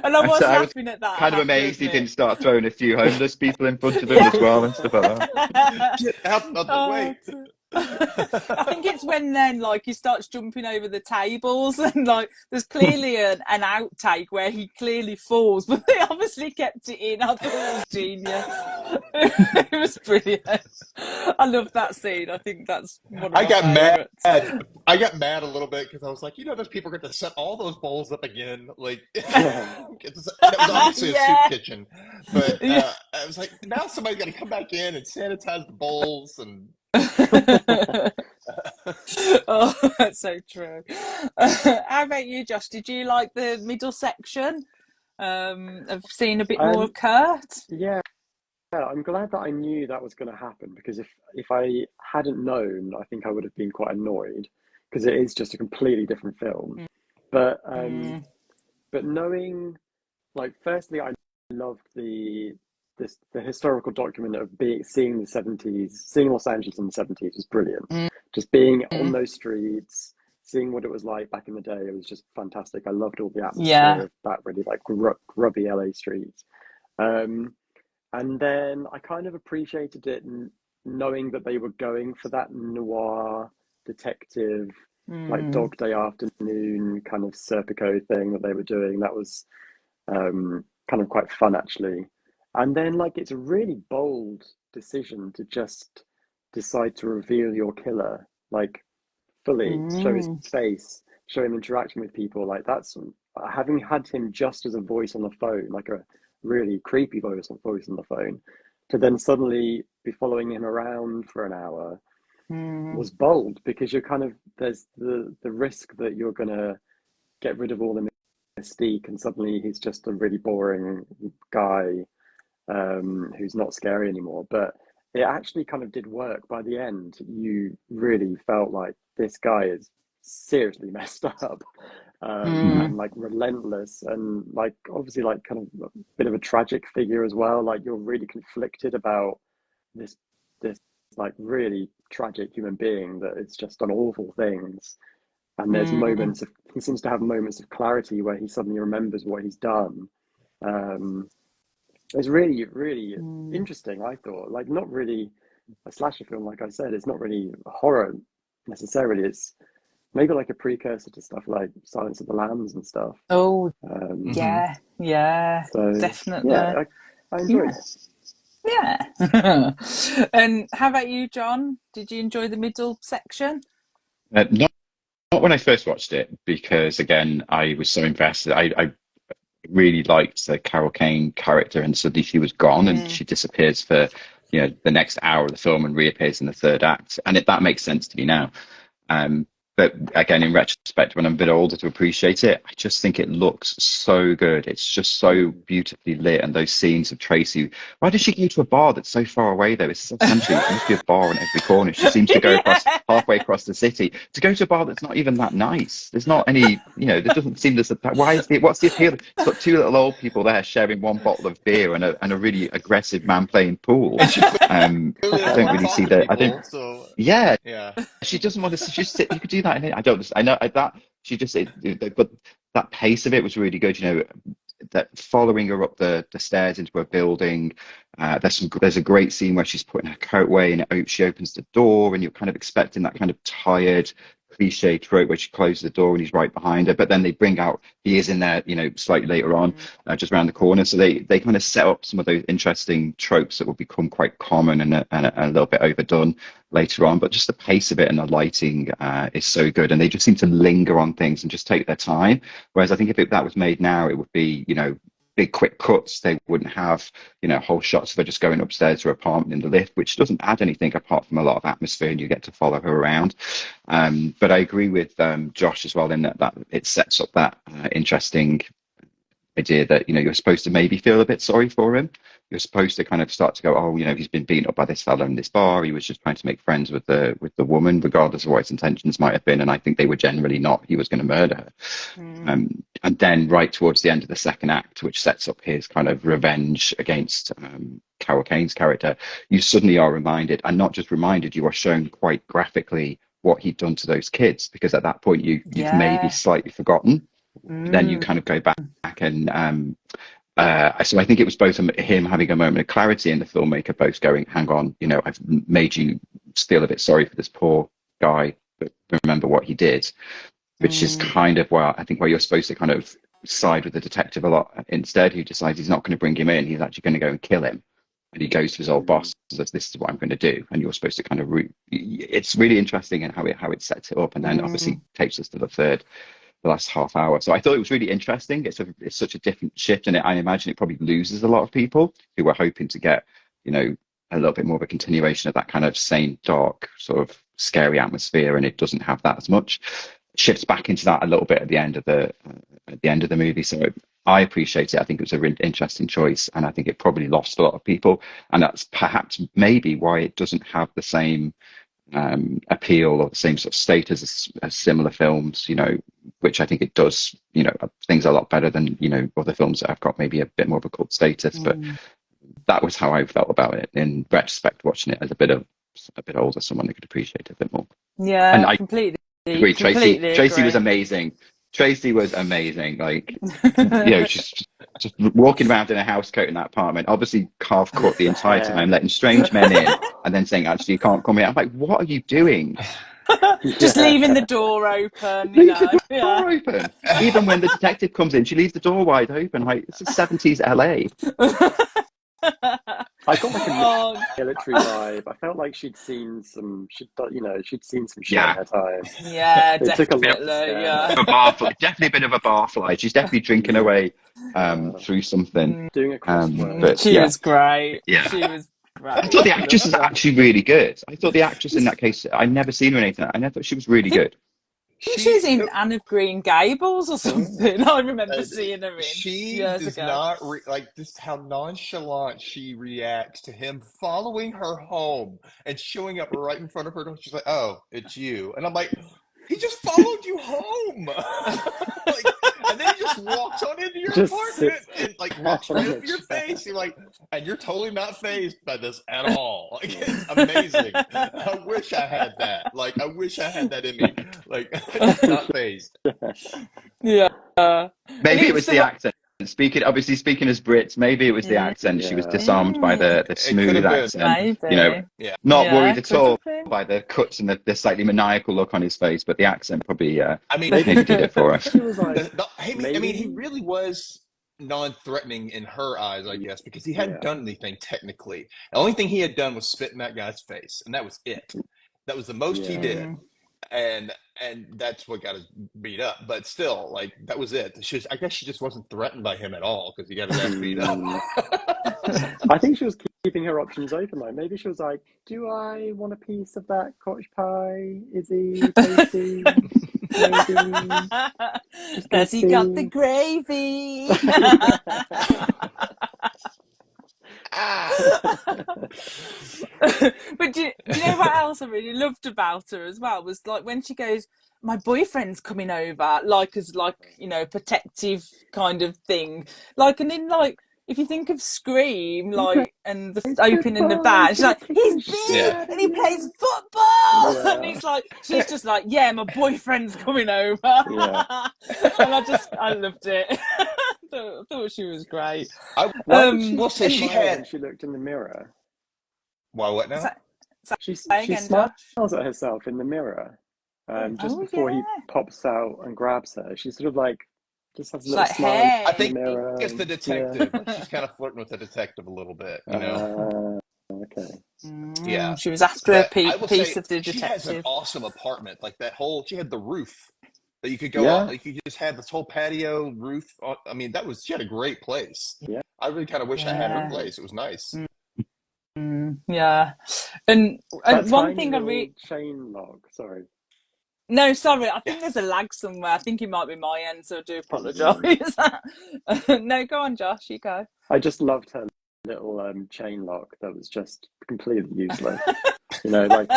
And I And so was I was laughing at that, I kind of have to amazed he admit. didn't start throwing a few homeless people in front of him Yeah. as well and stuff like that. Get out of the Oh, way. I think it's when then like he starts jumping over the tables and like there's clearly an outtake where he clearly falls, but they obviously kept it in. I thought it was genius. It was brilliant. I love that scene. I think that's one of I my got mad. favourites. I got mad a little bit because I was like, those people are going to set all those bowls up again. Like, and it was obviously a soup Yeah. kitchen, but Yeah. I was like, now somebody's got to come back in and sanitize the bowls and. Oh, that's so true. How about you, Josh? Did you like the middle section? I've seen a bit more of Um, Kurt. yeah, I'm glad that I knew that was going to happen because if I hadn't known, I think I would have been quite annoyed because it is just a completely different film. But Mm, but knowing, like, firstly, I loved the historical document of seeing the 70s, seeing Los Angeles in the 70s was brilliant. mm, Just being on mm. those streets, seeing what it was like back in the day, it was just fantastic. I loved all the atmosphere Yeah. of that really like grubby LA streets. Um, and then I kind of appreciated it knowing that they were going for that noir detective, like Mm, Dog Day Afternoon kind of Serpico thing that they were doing. That was kind of quite fun actually. And then like it's a really bold decision to just decide to reveal your killer, like fully show his mm, face, show him interacting with people. Like that's having had him just as a voice on the phone, like a really creepy voice on the phone, to then suddenly be following him around for an hour mm, was bold because you're kind of there's the risk that you're gonna get rid of all the mystique and suddenly he's just a really boring guy who's not scary anymore. But it actually kind of did work by the end. You really felt like this guy is seriously messed up mm. and like relentless and like obviously like kind of a bit of a tragic figure as well. Like you're really conflicted about this this like really tragic human being that it's just done awful things. And there's Mm, moments of he seems to have moments of clarity where he suddenly remembers what he's done. Um, it's really, really mm. interesting, I thought. Like, not really a slasher film, like I said. It's not really horror necessarily. It's maybe like a precursor to stuff like Silence of the Lambs and stuff. Oh, Um, Hmm. yeah, yeah, so yeah, definitely. I enjoyed Yeah, it. yeah. And how about you, John? Did you enjoy the middle section? Not when I first watched it, because again, I was so invested. I really liked the Carol Kane character, and suddenly she was gone, and Mm, she disappears for the next hour of the film and reappears in the third act, and that makes sense to me now. Um, but again, in retrospect, when I'm a bit older to appreciate it, I just think it looks so good. It's just so Mm. beautifully lit. And those scenes of Tracy, why does she go to a bar that's so far away, though? It's essentially, there must be a bar on every corner. She seems to go across yeah. halfway across the city to go to a bar that's not even that nice. There's not any, there doesn't seem to, why is what's the appeal? It's got two little old people there sharing one bottle of beer and a really aggressive man playing pool. And she clearly I doesn't don't want to really talk see to that. people. So Yeah, yeah. she doesn't want to just sit. You could do that. I don't. I know that she just. But that pace of it was really good. That following her up the stairs into a building. There's a great scene where she's putting her coat away and she opens the door and you're kind of expecting that kind of tired cliche trope where she closes the door and he's right behind her, but then they bring out he is in there, slightly later on, Mm, just around the corner. So they kind of set up some of those interesting tropes that will become quite common and a little bit overdone later on. But just the pace of it and the lighting is so good, and they just seem to linger on things and just take their time. Whereas I think if that was made now, it would be big quick cuts. They wouldn't have whole shots of her just going upstairs to her apartment in the lift, which doesn't add anything apart from a lot of atmosphere, and you get to follow her around. But I agree with Josh as well in that it sets up that interesting idea that you're supposed to maybe feel a bit sorry for him. You're supposed to kind of start to go, oh, he's been beaten up by this fella in this bar. He was just trying to make friends with the woman, regardless of what his intentions might have been. And I think they were generally not. He was going to murder her. mm. And then right towards the end of the second act, which sets up his kind of revenge against Carol Kane's character, you suddenly are reminded, and not just reminded, you are shown quite graphically what he'd done to those kids, because at that point you've maybe Yeah. slightly forgotten. Then you Mm, kind of go back and so I think it was both him having a moment of clarity and the filmmaker both going, hang on, I've made you feel a bit sorry for this poor guy, but remember what he did, which is mm. kind of where you're supposed to kind of side with the detective a lot. Instead, he decides he's not going to bring him in. He's actually going to go and kill him. And he goes to his old Mm. boss and says, this is what I'm going to do. And you're supposed to kind of it's really interesting in how it sets it up, and then Mm, obviously takes us to the last half hour. So I thought it was really interesting. It's such a different shift, and I imagine it probably loses a lot of people who were hoping to get, a little bit more of a continuation of that kind of same dark, sort of scary atmosphere, and it doesn't have that as much. It shifts back into that a little bit at the end of the movie. So I appreciate it. I think it was a really interesting choice, and I think it probably lost a lot of people, and that's perhaps maybe why it doesn't have the same appeal or the same sort of status as similar films, which I think it does, things a lot better than, other films that have got maybe a bit more of a cult status. But mm. that was how I felt about it in retrospect, watching it as a bit older, someone who could appreciate it a bit more. And Yeah, I completely, agree, Tracy. completely Tracy was agree. amazing. Tracy was amazing. Like, she's just walking around in a house coat in that apartment, obviously half cut the entire Yeah. time, letting strange men in, and then saying, "Actually, you can't come here." I'm like, "What are you doing? Just Yeah. leaving the door open, Leave the yeah. door open." Even when the detective comes in, she leaves the door wide open. Like, it's a 70s LA. I got like a Oh, military vibe. I felt like she'd seen some shit in Yeah, her time. yeah, It took a bit lot to definitely, scare yeah. her. of a barfly, definitely a bit of a barfly. She's definitely drinking away Uh, through something. Doing a crossword. But She yeah, was great. yeah. She was I thought great. the actress Loved is her. actually really good. I thought the actress in that case, I'd never seen her in anything, and I thought she was really good. I think she was She in Anne of Green Gables or oh, something. I remember uh, seeing her in she years does ago. not like this how nonchalant she reacts to him following her home and showing up right in front of her door. She's like, "Oh, it's you," and I'm like, He just followed you home. Like, and then he just walks on into your Just apartment sits and like walks right on up the to your chair. face. You're like, and you're totally not fazed by this at all. Like, it's amazing. I wish I had that. Like, I wish I had that in me. Like, just not fazed. Yeah. And Maybe it it's was the the accent. Speaking as Brits, maybe it was the accent. She was Yeah. disarmed by the It could smooth have been. accent. You know, maybe. Yeah. not Yeah, worried at could have all been. by the cuts and the slightly maniacal look on his face, but the accent probably I mean, Maybe maybe did it for us. she was like, I mean, he maybe. really was non-threatening in her eyes, I guess, because he hadn't Yeah. done anything technically. The only thing he had done was spit in that guy's face, and that was it. That was the most he Yeah. did, and that's what got us beat up. But still, like that was it. I guess she just wasn't threatened by him at all because he got his ass beat up. I think she was keeping her options open. Like maybe she was like, "Do I want a piece of that cottage pie? Is he tasty? Maybe just gonna Has he got the see." gravy? But do you know what else I really loved about her as well was like when she goes, my boyfriend's coming over, like as like, you know, protective kind of thing. Like, and then like if you think of Scream, He like, and the plays opening in the football. van, she's like, he's Kicking big Yeah. shit and he plays out football, of and you. it's like she's just like, yeah, my boyfriend's coming over, Yeah. and I loved it. I thought she was great. Why did she Will say she smile had. when she looked in the mirror? Why? What So, now? She say she again, smiles Josh. at herself in the mirror, just Oh before yeah, he pops out and grabs her. She sort of like just has a she's little like, smile in I the hey. think mirror. it's the Yeah. detective. Like she's kind of flirting with the detective a little bit, you know. Okay. Yeah. She was after a But I will piece say of the she has an detective. awesome apartment. Like that whole, she had the roof that you could go out. Yeah. Like you just had this whole patio roof. I mean, she had a great place. Yeah. I really kind of wish I had her Yeah. place. It was nice. Yeah. And That one tiny thing I little chain log. Sorry. no, sorry, I Yeah. think there's a lag somewhere. I think it might be my end, so I do Probably mine. apologise. No, go on, Josh, you go. I just loved her little chain lock that was just completely useless. You know, like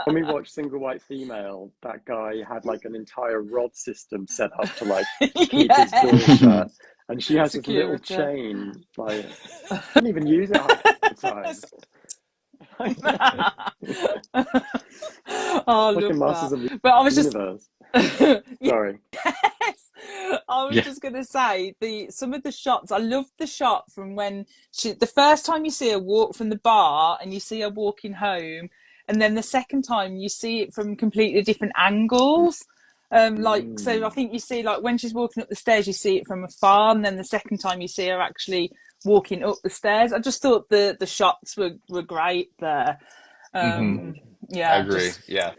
when we watched Single White Female, that guy had like an entire rod system set up to like keep his door shut, and she has this little Security. chain. Like, didn't even use it half the time. Oh, I Fucking love Masters of the that. But I was just Universe. yes, Sorry. I was Yeah. just gonna say some of the shots. I loved the shot from when the first time you see her walk from the bar and you see her walking home, and then the second time you see it from completely different angles. Like so, I think you see like when she's walking up the stairs, you see it from afar, and then the second time you see her actually walking up the stairs. I just thought the shots were great there. Yeah, I agree. Yeah.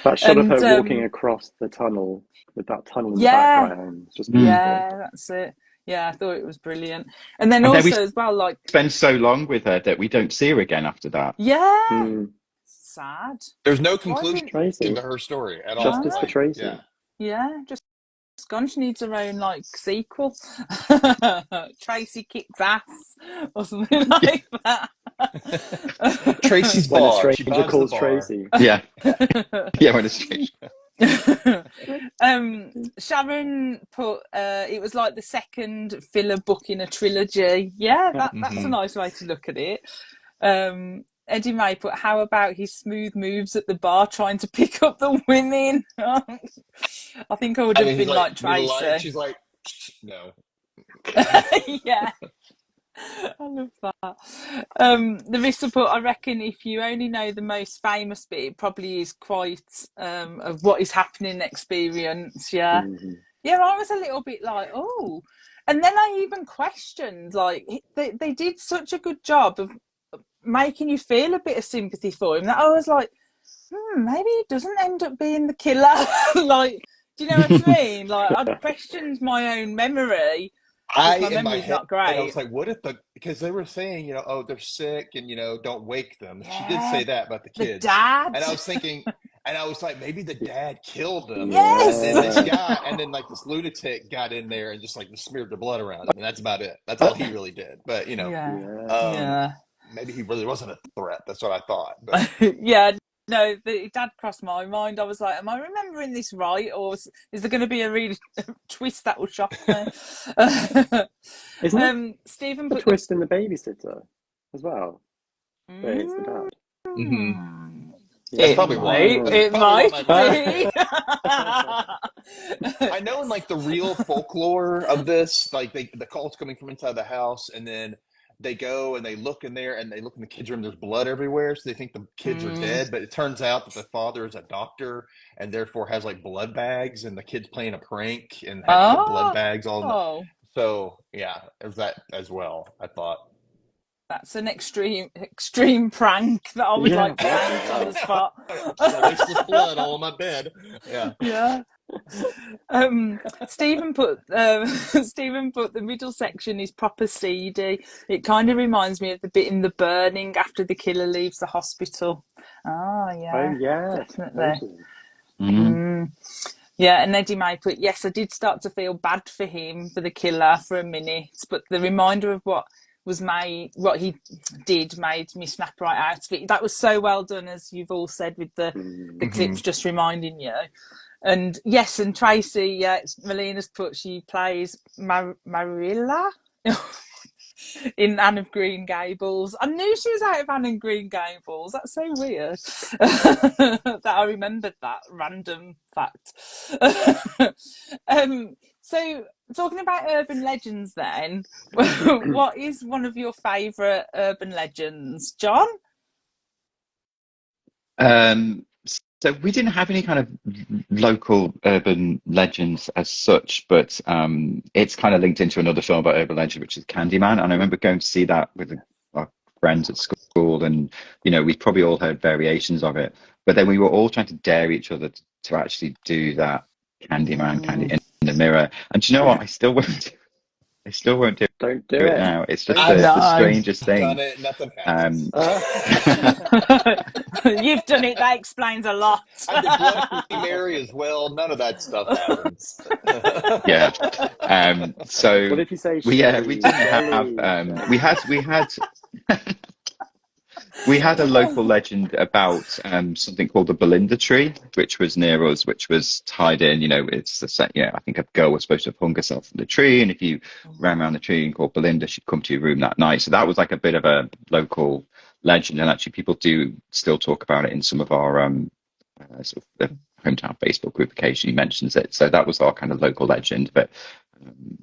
That shot of and her walking across the tunnel with that tunnel in the yeah, background, just beautiful. that's it. Yeah, I thought it was brilliant. And then And then we also as well, like spend so long with her that we don't see her again after that. yeah, sad. There's no Why conclusion didn't Tracy. to her story at all. Justice for Like, Tracy. yeah, just gone. She needs her own like sequel. Tracy kicks ass or something like that. Tracy's When a bar. She stranger buys calls the bar. Tracy. Yeah. Yeah, when it's strange. Sharon put it was like the second filler book in a trilogy. Yeah, that's a nice way to look at it. Eddie May put, how about his smooth moves at the bar trying to pick up the women? I think I would have been like Tracey. She's like, no. Yeah. I love that. The Vista put, I reckon if you only know the most famous bit, it probably is quite of what is happening experience. Yeah. Yeah, I was a little bit like, oh. And then I even questioned, like, they did such a good job of making you feel a bit of sympathy for him that I was like, maybe he doesn't end up being the killer. Like, do you know what I mean? Like, I questioned my own memory. My in my memory's head, not great. I was like, what if because they were saying, oh, they're sick and, don't wake them. Yeah, she did say that about the kids. The dad. And I was thinking, and I was like, maybe the dad killed them. Yes. And then this guy, and then like this lunatic got in there and just like smeared the blood around him. And that's about it. That's all he really did. But, yeah. maybe he really wasn't a threat. That's what I thought. But. Yeah. no, it did cross my mind. I was like, am I remembering this right, or is there going to be a really twist that will shock me? Isn't it Stephen a put the. twist in the babysitter as well? But it's the dad. Hmm. Yeah. That's It probably why. might. That's It probably why might my mind. be. I know in like the real folklore of this, like the call's coming from inside the house, and then they go and they look in there and they look in the kids' room. There's blood everywhere, so they think the kids are Mm. dead. But it turns out that the father is a doctor and therefore has like blood bags, and the kid's playing a prank and had put blood bags on. Oh, So yeah, there's that as well. I thought. that's an extreme prank that I would Yeah, like to bloody paint on the hell. spot. Just wasteless blood all on my bed. Yeah. Yeah. Stephen put Stephen put the middle section is proper seedy. It kind of reminds me of the bit in The Burning after the killer leaves the hospital. Oh Oh yeah, yes, definitely. totally. Mm. Yeah, and Eddie May put, yes, I did start to feel bad for him, for the killer, for a minute, but the reminder of what he did made me snap right out of it. That was so well done, as you've all said, with the Mm-hmm. clips just reminding you. And yes, and Tracey, yeah, Melina's put, she plays Marilla in Anne of Green Gables. I knew she was out of Anne of Green Gables. That's so weird that I remembered that random fact. So, talking about urban legends then, what is one of your favourite urban legends, John? So we didn't have any kind of local urban legends as such, but it's kind of linked into another film about urban legend, which is Candyman. And I remember going to see that with our friends at school, and we probably all heard variations of it. But then we were all trying to dare each other to actually do that Candyman, Candy in the mirror. And do you know what? I still won't. I still won't do Don't do it it. now. It's just Don't do I've it. the strangest done thing. it. Nothing happens. You've done it. That explains a lot. I did Bloody Mary as well. None of that stuff happens. Yeah. What So if you say we Shelley, didn't have Shelley, we Shelley? had we had a local legend about something called the Belinda tree, which was near us, which was tied in. It's the set. I think a girl was supposed to have hung herself from the tree, and if you ran around the tree and called Belinda, she'd come to your room that night. So that was like a bit of a local legend, and actually people do still talk about it in some of our sort of the hometown Facebook group. Occasionally mentions it. So that was our kind of local legend. But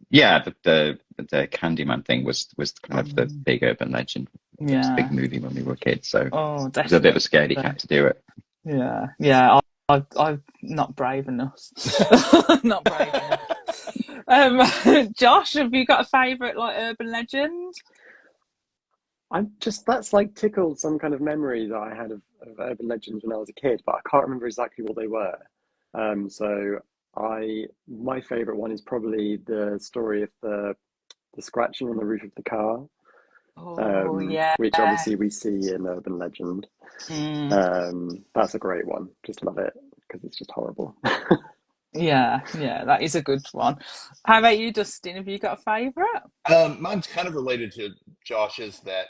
yeah, the Candyman thing was kind of the big urban legend. It was a big Yeah. movie when we were kids, so Oh, it was a bit of a definitely. scaredy cat to do it. Yeah. I'm not brave enough. Not brave enough. Josh, have you got a favourite like urban legend? That's like tickled some kind of memory that I had of urban legends when I was a kid, but I can't remember exactly what they were. So my favorite one is probably the story of the scratching on the roof of the car, Oh yeah. which obviously we see in urban legend. That's a great one. Just love it because it's just horrible. Yeah, that is a good one. How about you, Dustin? Have you got a favourite? Mine's kind of related to Josh's. That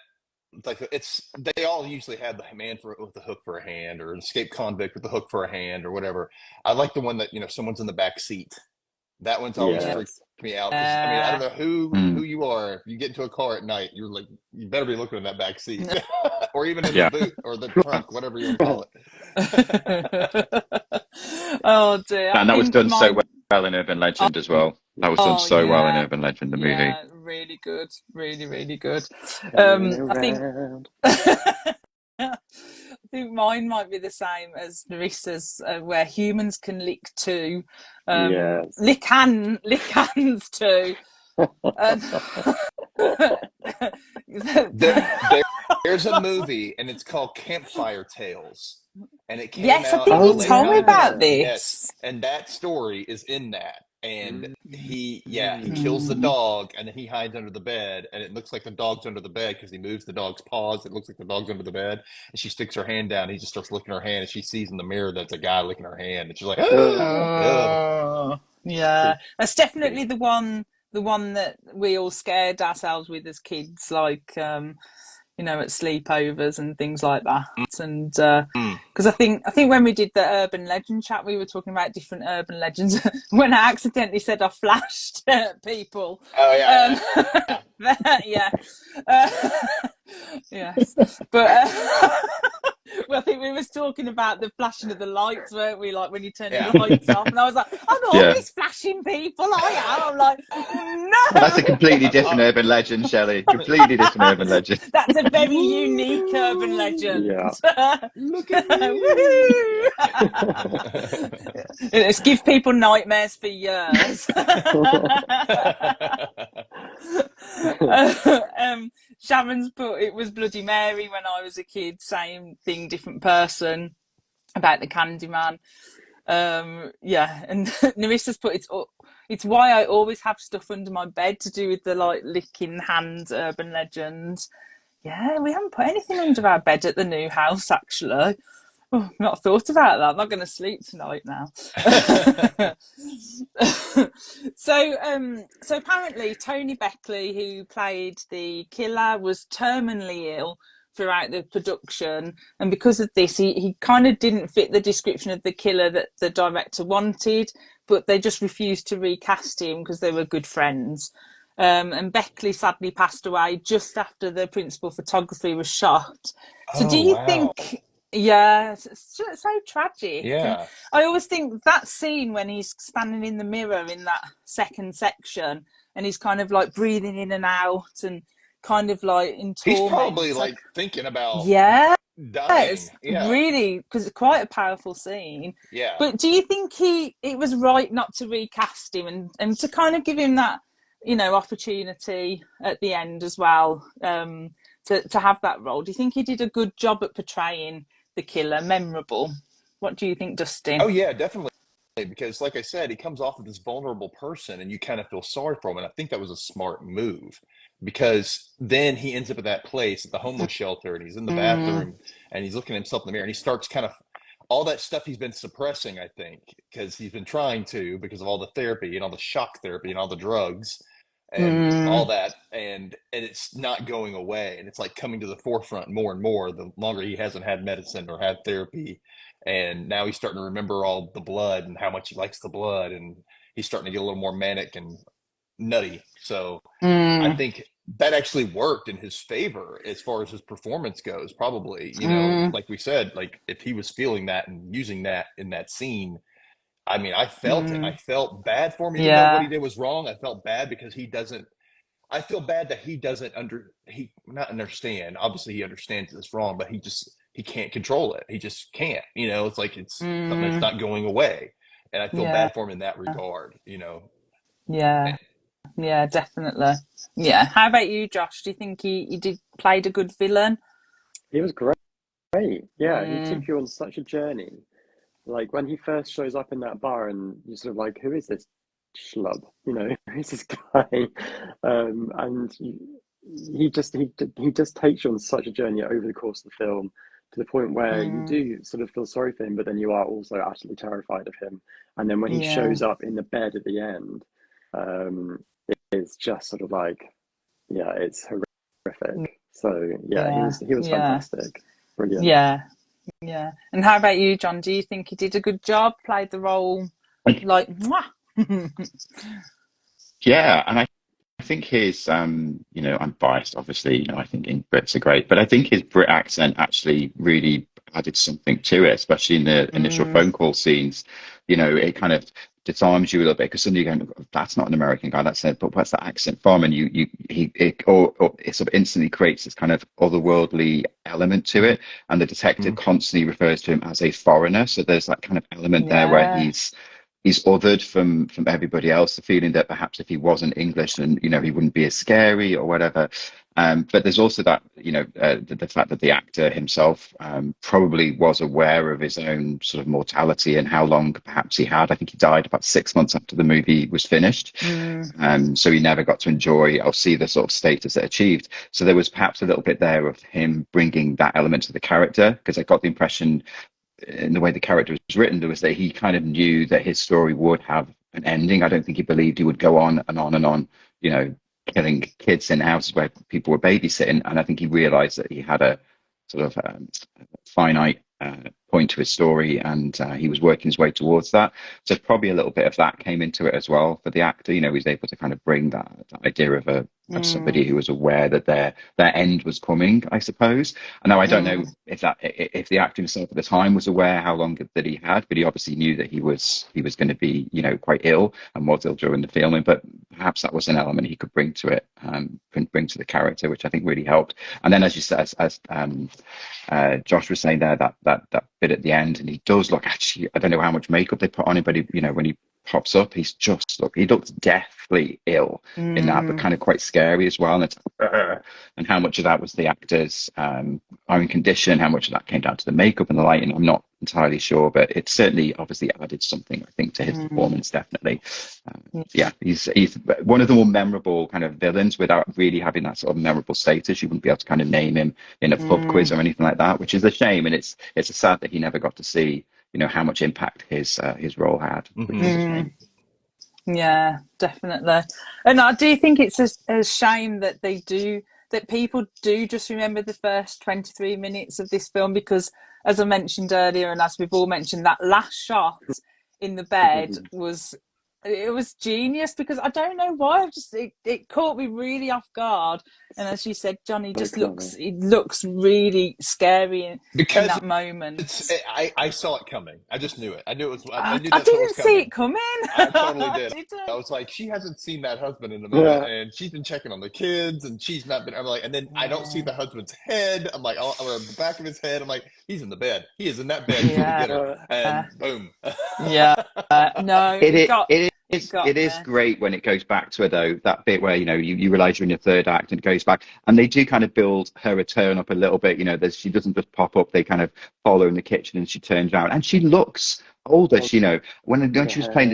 they all usually have the man with the hook for a hand, or an escaped convict with the hook for a hand, or whatever. I like the one that someone's in the back seat. That one's always freaked Yes. me out. 'Cause, I mean, I don't know who Mm. you are. If you get into a car at night, you're like, you better be looking in that back seat, or even in Yeah. the boot or the trunk, whatever you want to call it. Oh dear, I And that was think done so mine. well in Urban Legend as well. That was done Oh so well in yeah, Urban Legend, the movie. yeah, really good, really, really good. Turning I think. around. I think mine might be the same as Larissa's, where humans can lick too, Yes. lick hands too. There's a movie, and it's called Campfire Tales, and it came Yes, I out think in the you Oh late told me about 90s. yeah. Yes, this. and that story is in that. And he Mm. kills the dog, and then he hides under the bed, and it looks like the dog's under the bed because he moves the dog's paws. It looks like the dog's under the bed, and she sticks her hand down. He just starts licking her hand, and she sees in the mirror that's a guy licking her hand, and she's like, Ugh. Oh, yeah, Creepy. that's definitely the one that we all scared ourselves with as kids. Like, at sleepovers and things like that. And Mm. because I think when we did the urban legend chat, we were talking about different urban legends. When I accidentally said I flashed people. Oh yeah, Yeah. Uh, yes, but well, I think we was talking about the flashing of the lights, weren't we? Like when you turn yeah. the lights off, and I was like, I'm Yeah. always flashing people. I'm like, That's a no. completely different urban legend, Shelley. Completely different urban legend. That's a very unique urban Woo! legend. Yeah. Look at Woo! me. It's give people nightmares for years. Sharon's put it was Bloody Mary when I was a kid. Same thing, different person about the Candyman. Yeah, and Narissa's put it's why I always have stuff under my bed to do with the like licking hand urban legend. Yeah, we haven't put anything under our bed at the new house actually. Oh, I've not thought about that. I'm not going to sleep tonight now. So apparently Tony Beckley, who played the killer, was terminally ill throughout the production, and because of this, he kind of didn't fit the description of the killer that the director wanted, but they just refused to recast him because they were good friends. And Beckley sadly passed away just after the principal photography was shot. So do Oh you wow. think, yeah, it's so tragic. And Yeah. I always think that scene when he's standing in the mirror in that second section and he's kind of like breathing in and out and kind of like in He's torment. probably like thinking about Yeah, dying. it's Yeah. really, because it's quite a powerful scene. Yeah. But do you think it was right not to recast him and to kind of give him that, opportunity at the end as well, to have that role? Do you think he did a good job at portraying the killer memorable? What do you think, Dustin? Oh yeah, definitely. Because like I said, he comes off of this vulnerable person and you kind of feel sorry for him. And I think that was a smart move because then he ends up at that place at the homeless shelter and he's in the Mm, bathroom and he's looking at himself in the mirror and he starts kind of all that stuff he's been suppressing, I think, because he's been trying to because of all the therapy and all the shock therapy and all the drugs and all mm, that and it's not going away and it's like coming to the forefront more and more the longer he hasn't had medicine or had therapy and now he's starting to remember all the blood and how much he likes the blood and he's starting to get a little more manic and nutty. So I mm, think that actually worked in his favor as far as his performance goes, probably. mm, Like we said, like if he was feeling that and using that in that scene, I mean, I felt it. I mm. felt bad for him, even though what he Yeah, did was wrong. I felt bad because he doesn't. I feel bad that he doesn't he not understand. Obviously, he understands it's wrong, but he can't control it. He just can't. It's like it's something that's mm, not going away, and I feel yeah, bad for him in that regard. yeah, yeah, definitely. Yeah. How about you, Josh? Do you think he did played a good villain? He was great. Yeah, he took Mm, you on such a journey. Like when he first shows up in that bar, and you're sort of like, "Who is this schlub? Who's this guy?" And he just takes you on such a journey over the course of the film to the point where you mm, do sort of feel sorry for him, but then you are also absolutely terrified of him. And then when he yeah, shows up in the bed at the end, it's just sort of like, yeah, it's horrific. So yeah, he yeah, was yeah, fantastic, brilliant. yeah, yeah. And how about you, John? Do you think he did a good job? Played the role like mwah? Yeah, and I think his, I'm biased, obviously, I think Brits are great, but I think his Brit accent actually really added something to it, especially in the initial Mm, phone call scenes. It kind of disarms you a little bit because suddenly you're going, that's not an American guy, that's it, but where's that accent from? And or it sort of instantly creates this kind of otherworldly element to it. And the detective Mhm. constantly refers to him as a foreigner. So there's that kind of element there where yeah, he's othered from everybody else, the feeling that perhaps if he wasn't English, then he wouldn't be as scary or whatever. But there's also that the fact that the actor himself probably was aware of his own sort of mortality and how long perhaps he had. I think he died about 6 months after the movie was finished. mm, So he never got to enjoy or see the sort of status it achieved. So there was perhaps a little bit there of him bringing that element to the character, because I got the impression in the way the character was written, there was that he kind of knew that his story would have an ending. I don't think he believed he would go on and on and on, you know, killing kids in houses where people were babysitting, and I think he realised that he had a sort of finite point to his story, and he was working his way towards that. So probably a little bit of that came into it as well for the actor. You know, he was able to kind of bring that idea of somebody who was aware that their end was coming, I suppose. And now I don't know if the actor himself at the time was aware how long that he had, but he obviously knew that he was going to be, you know, quite ill and was ill during the filming. But perhaps that was an element he could bring to it, bring to the character, which I think really helped. And then, as you said, as Josh was saying there, that bit at the end, and he does look, actually, I don't know how much makeup they put on him, but he, you know, when he pops up, he looks deathly ill in that, but kind of quite scary as well. And it's and how much of that was the actor's own condition, how much of that came down to the makeup and the lighting, I'm not entirely sure, but it certainly obviously added something, I think, to his performance, definitely. Yeah, he's one of the more memorable kind of villains without really having that sort of memorable status. You wouldn't be able to kind of name him in a pub quiz or anything like that, which is a shame. And it's a sad that he never got to see, you know, how much impact his role had, which is a shame. Yeah, definitely. And I do think it's a shame that people do just remember the first 23 minutes of this film, because, as I mentioned earlier, and as we've all mentioned, that last shot in the bed was genius, because I don't know why, it caught me really off guard. And as you said, Johnny just looks really scary in that moment. I saw it coming. I just knew it. I knew it was. I didn't see it coming. I totally did. I was like, she hasn't seen that husband in a minute, and she's been checking on the kids, and she's not been. I'm like, and then I don't see the husband's head. I'm like, oh, I'm the back of his head. I'm like, he's in the bed. He is in that bed. He's gonna get her, and boom. No, it is great when it goes back to her, though, that bit where, you know, you realize you're in your third act and it goes back, and they do kind of build her return up a little bit. You know, she doesn't just pop up, they kind of follow in the kitchen and she turns around and she looks older. You know, when she was playing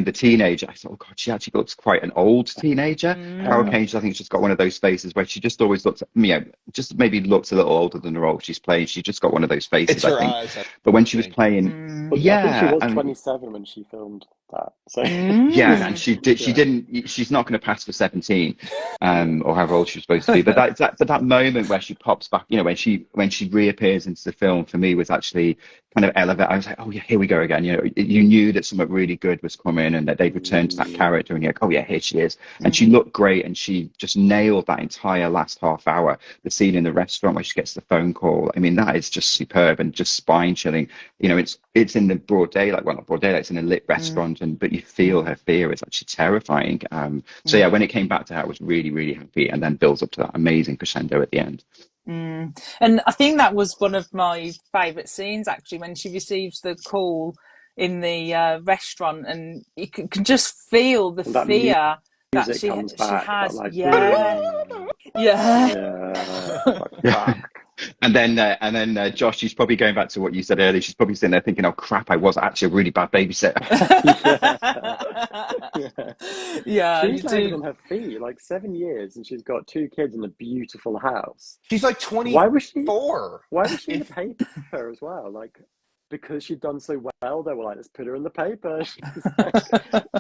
the teenager, I thought, oh god, she actually looks quite an old teenager. Carol Kane, I think, she's got one of those faces where she just always looks, you know, just maybe looks a little older than the role she's playing. She's just got one of those faces, I think. Eyes, but when she was playing, I think she was 27 when she filmed that. So yeah, and she's not going to pass for 17, or however old she's supposed to be. But that moment where she pops back, you know, when she reappears into the film, for me was actually kind of elevate. I was like, oh yeah, here we go again. You know, you knew that something really good was coming and that they'd returned to that character, and you're like, oh yeah, here she is. And she looked great, and she just nailed that entire last half hour. The scene in the restaurant where she gets the phone call, I mean, that is just superb and just spine chilling. You know, it's in the broad daylight, well, not broad daylight, it's in a lit restaurant, but you feel her fear. It's actually terrifying. So yeah, when it came back to her, I was really, really happy, and then builds up to that amazing crescendo at the end. And I think that was one of my favourite scenes, actually, when she receives the call in the restaurant, and you can just feel the fear that she has. And then Josh, she's probably going back to what you said earlier. She's probably sitting there thinking, "Oh crap, I was actually a really bad babysitter." She's landed on her feet, like 7 years, and she's got 2 kids in a beautiful house. She's like 24. Why was she in the paper as well? Like, because she'd done so well, they were like, let's put her in the paper.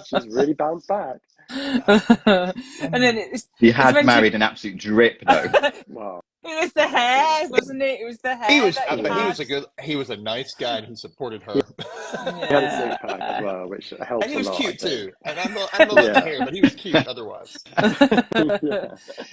She's really bounced back. And then he had married an absolute drip, though. Wow. It was the hair, wasn't it? It was the hair. He was a nice guy, and he supported her. He had a six pack as well, which helped. And he was a lot, cute too. And I'm a little hair, but he was cute otherwise.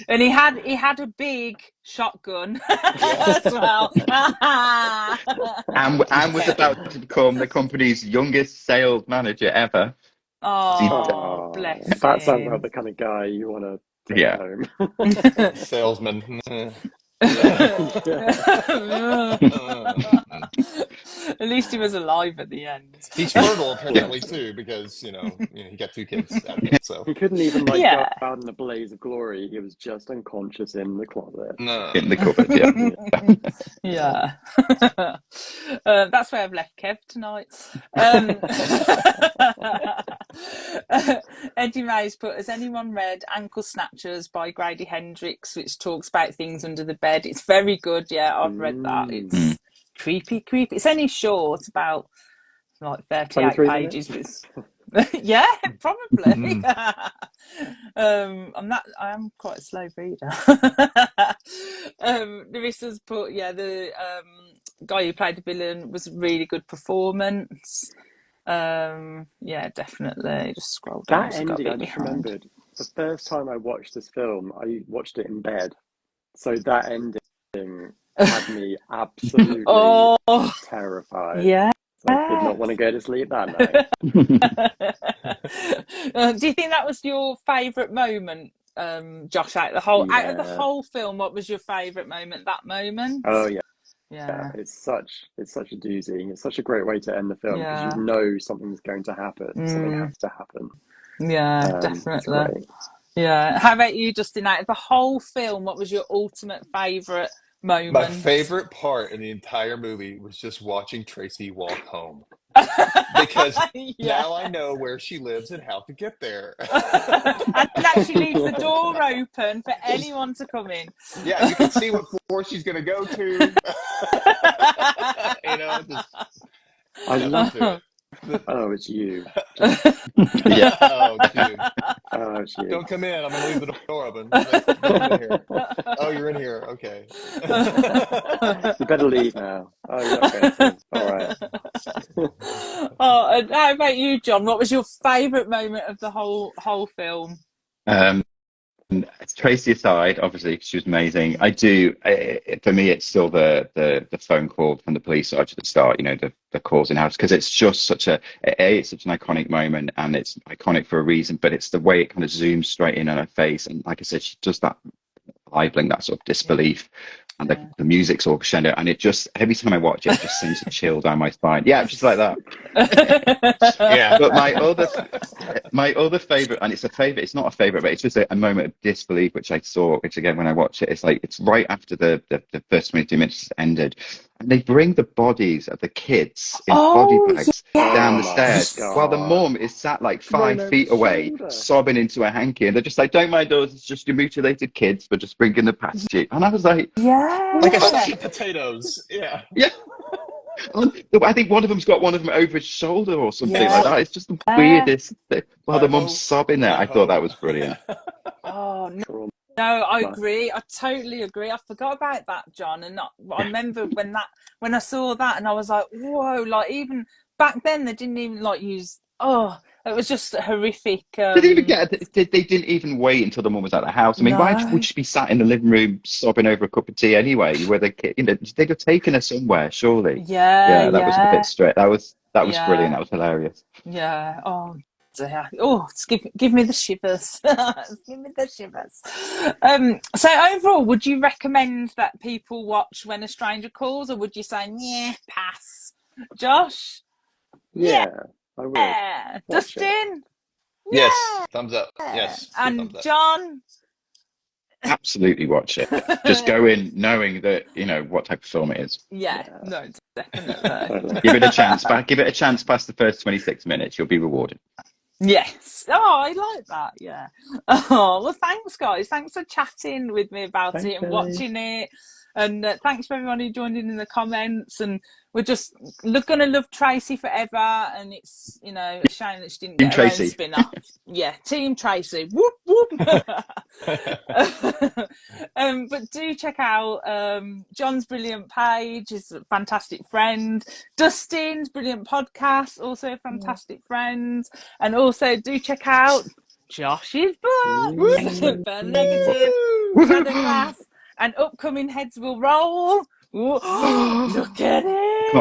And he had a big shotgun as well. and was about to become the company's youngest sales manager ever. Oh, bless him. That sounds like the kind of guy you want to take home. Salesman. At least he was alive at the end. He's fertile apparently too, because you know he got 2 kids out of it. So he couldn't even go out in a blaze of glory. He was just unconscious in the closet. In the cupboard, yeah. That's where I've left Kev tonight. Eddie Ray's put, has anyone read Ankle Snatchers by Grady Hendrix, which talks about things under the bed? It's very good. Yeah, I've read that. It's creepy. It's only short, about like 38 23 pages. minutes. Yeah, probably. Mm. I am quite a slow reader. Larissa's put, yeah, the guy who played the villain was a really good performance. Yeah, definitely. Just scroll down. That So got a ending, I bit just behind. remembered the first time I watched this film, I watched it in bed. So that ending had me absolutely Oh, terrified. yeah. So I did not want to go to sleep that night. Do you think that was your favourite moment, Josh? Out of the Yeah. whole film, what was your favourite moment? That moment? Oh yeah. Yeah, It's such a doozy. It's such a great way to end the film because you yeah, know something's going to happen. Something has to happen. yeah, It's definitely. great. Yeah. How about you, Justin? Out of the whole film, what was your ultimate favourite My moment? favorite part in the entire movie was just watching Tracy walk home because Yeah. now I know where she lives and how to get there. And that she leaves the door open for anyone to come in. Yeah, you can see what floor she's going to go to. Just I nothing love. to it. Oh, it's you. Just, Yeah. Oh, dude. oh, it's you. Don't come in. I'm going to leave the door open. Like, don't come in here. Oh, you're in here. Okay. You better leave now. Oh, you're not going to. All right. Oh, and how about you, John? What was your favourite moment of the whole film? Um, Tracy aside, obviously she was amazing. For me, it's still the phone call from the police sergeant at the start. The calls in house because it's just it's such an iconic moment, and it's iconic for a reason. But it's the way it kind of zooms straight in on her face, and like I said, she does that eye blink, that sort of disbelief, and the music's all crescendo, and it just every time I watch it, it just sends a chill down my spine. Yeah, just like that. Yeah. But my other favorite, and it's a favorite, it's not a favorite, but it's just a moment of disbelief, which I saw, which again, when I watch it, it's right after the first 22 minutes ended. And they bring the bodies of the kids in body Oh, bags down Oh the my stairs while the God. mum is sat like Thrown five over feet his away, shoulder. sobbing into a hanky. And they're just like, don't mind us, it's just your mutilated kids, but just bringing the past you. And I was like, yeah. Like a what? stack of potatoes. Yeah. Yeah. I think one of them's got one of them over his shoulder or something like Yeah. that. It's just the weirdest thing. While My the mum's hope. sobbing there, My I thought that hope. was brilliant. Oh, Trauma. no, I agree. I totally agree. I forgot about that, John. And I remember when I saw that, and I was like, whoa! Like even back then, they didn't even like use. Oh, it was just horrific. They didn't even wait until the mum was at the house. I mean, why would No. she be sat in the living room sobbing over a cup of tea anyway? Where the kid, they'd have taken her somewhere, surely. Yeah, Yeah, that was a bit yeah, straight. That was brilliant. yeah, That was hilarious. yeah. Oh, dear. Oh, it's give me the shivers. Give me the shivers. So overall, would you recommend that people watch When a Stranger Calls, or would you say, yeah, pass? Josh? Yeah, I would. Yeah. Watch it. Dustin? Yes. Yeah. Thumbs up. Yes. 3 thumbs And up. John? Absolutely watch it. Just go in knowing that what type of film it is. Yeah, Yeah, no, definitely. totally. Give it a chance. Give it a chance past the first 26 minutes. You'll be rewarded. Yes. Oh, I like that. Yeah. Oh, well, thanks, guys. Thanks for chatting with me about it Thanks, and Ellie. watching it. And thanks for everyone who joined in the comments. And we're just going to love Tracey forever. And it's, a shame that she didn't Team get her own Tracy. spin off. Yeah, Team Tracey. Whoop, whoop. But do check out John's brilliant page, his fantastic friend. Dustin's brilliant podcast, also a fantastic friend. And also do check out Josh's books, Woo! Burn Negative, Shadow Class, and upcoming Heads Will Roll. Ooh, look at Can't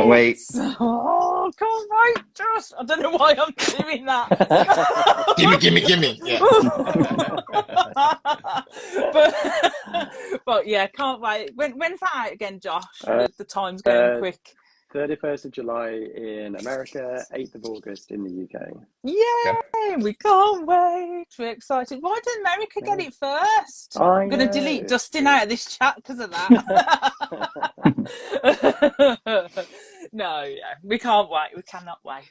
it! wait. Oh, can't wait, Josh. I don't know why I'm doing that. Gimme. Yeah. but yeah, can't wait. When's that out again, Josh? Uh, The time's going uh, quick. 31st of July in America, 8th of August in the UK. Yay! We can't wait. We're excited. Why did America get it first? I I'm going to know. delete Dustin out of this chat because of that. No, yeah, we can't wait. We cannot wait.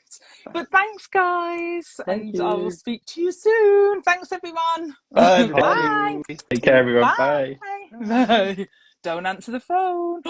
But thanks, guys. Thank And I will you. speak to you soon. Thanks, everyone. Bye, everybody. Bye. Take care, everyone. Bye. Bye. Bye. Don't answer the phone.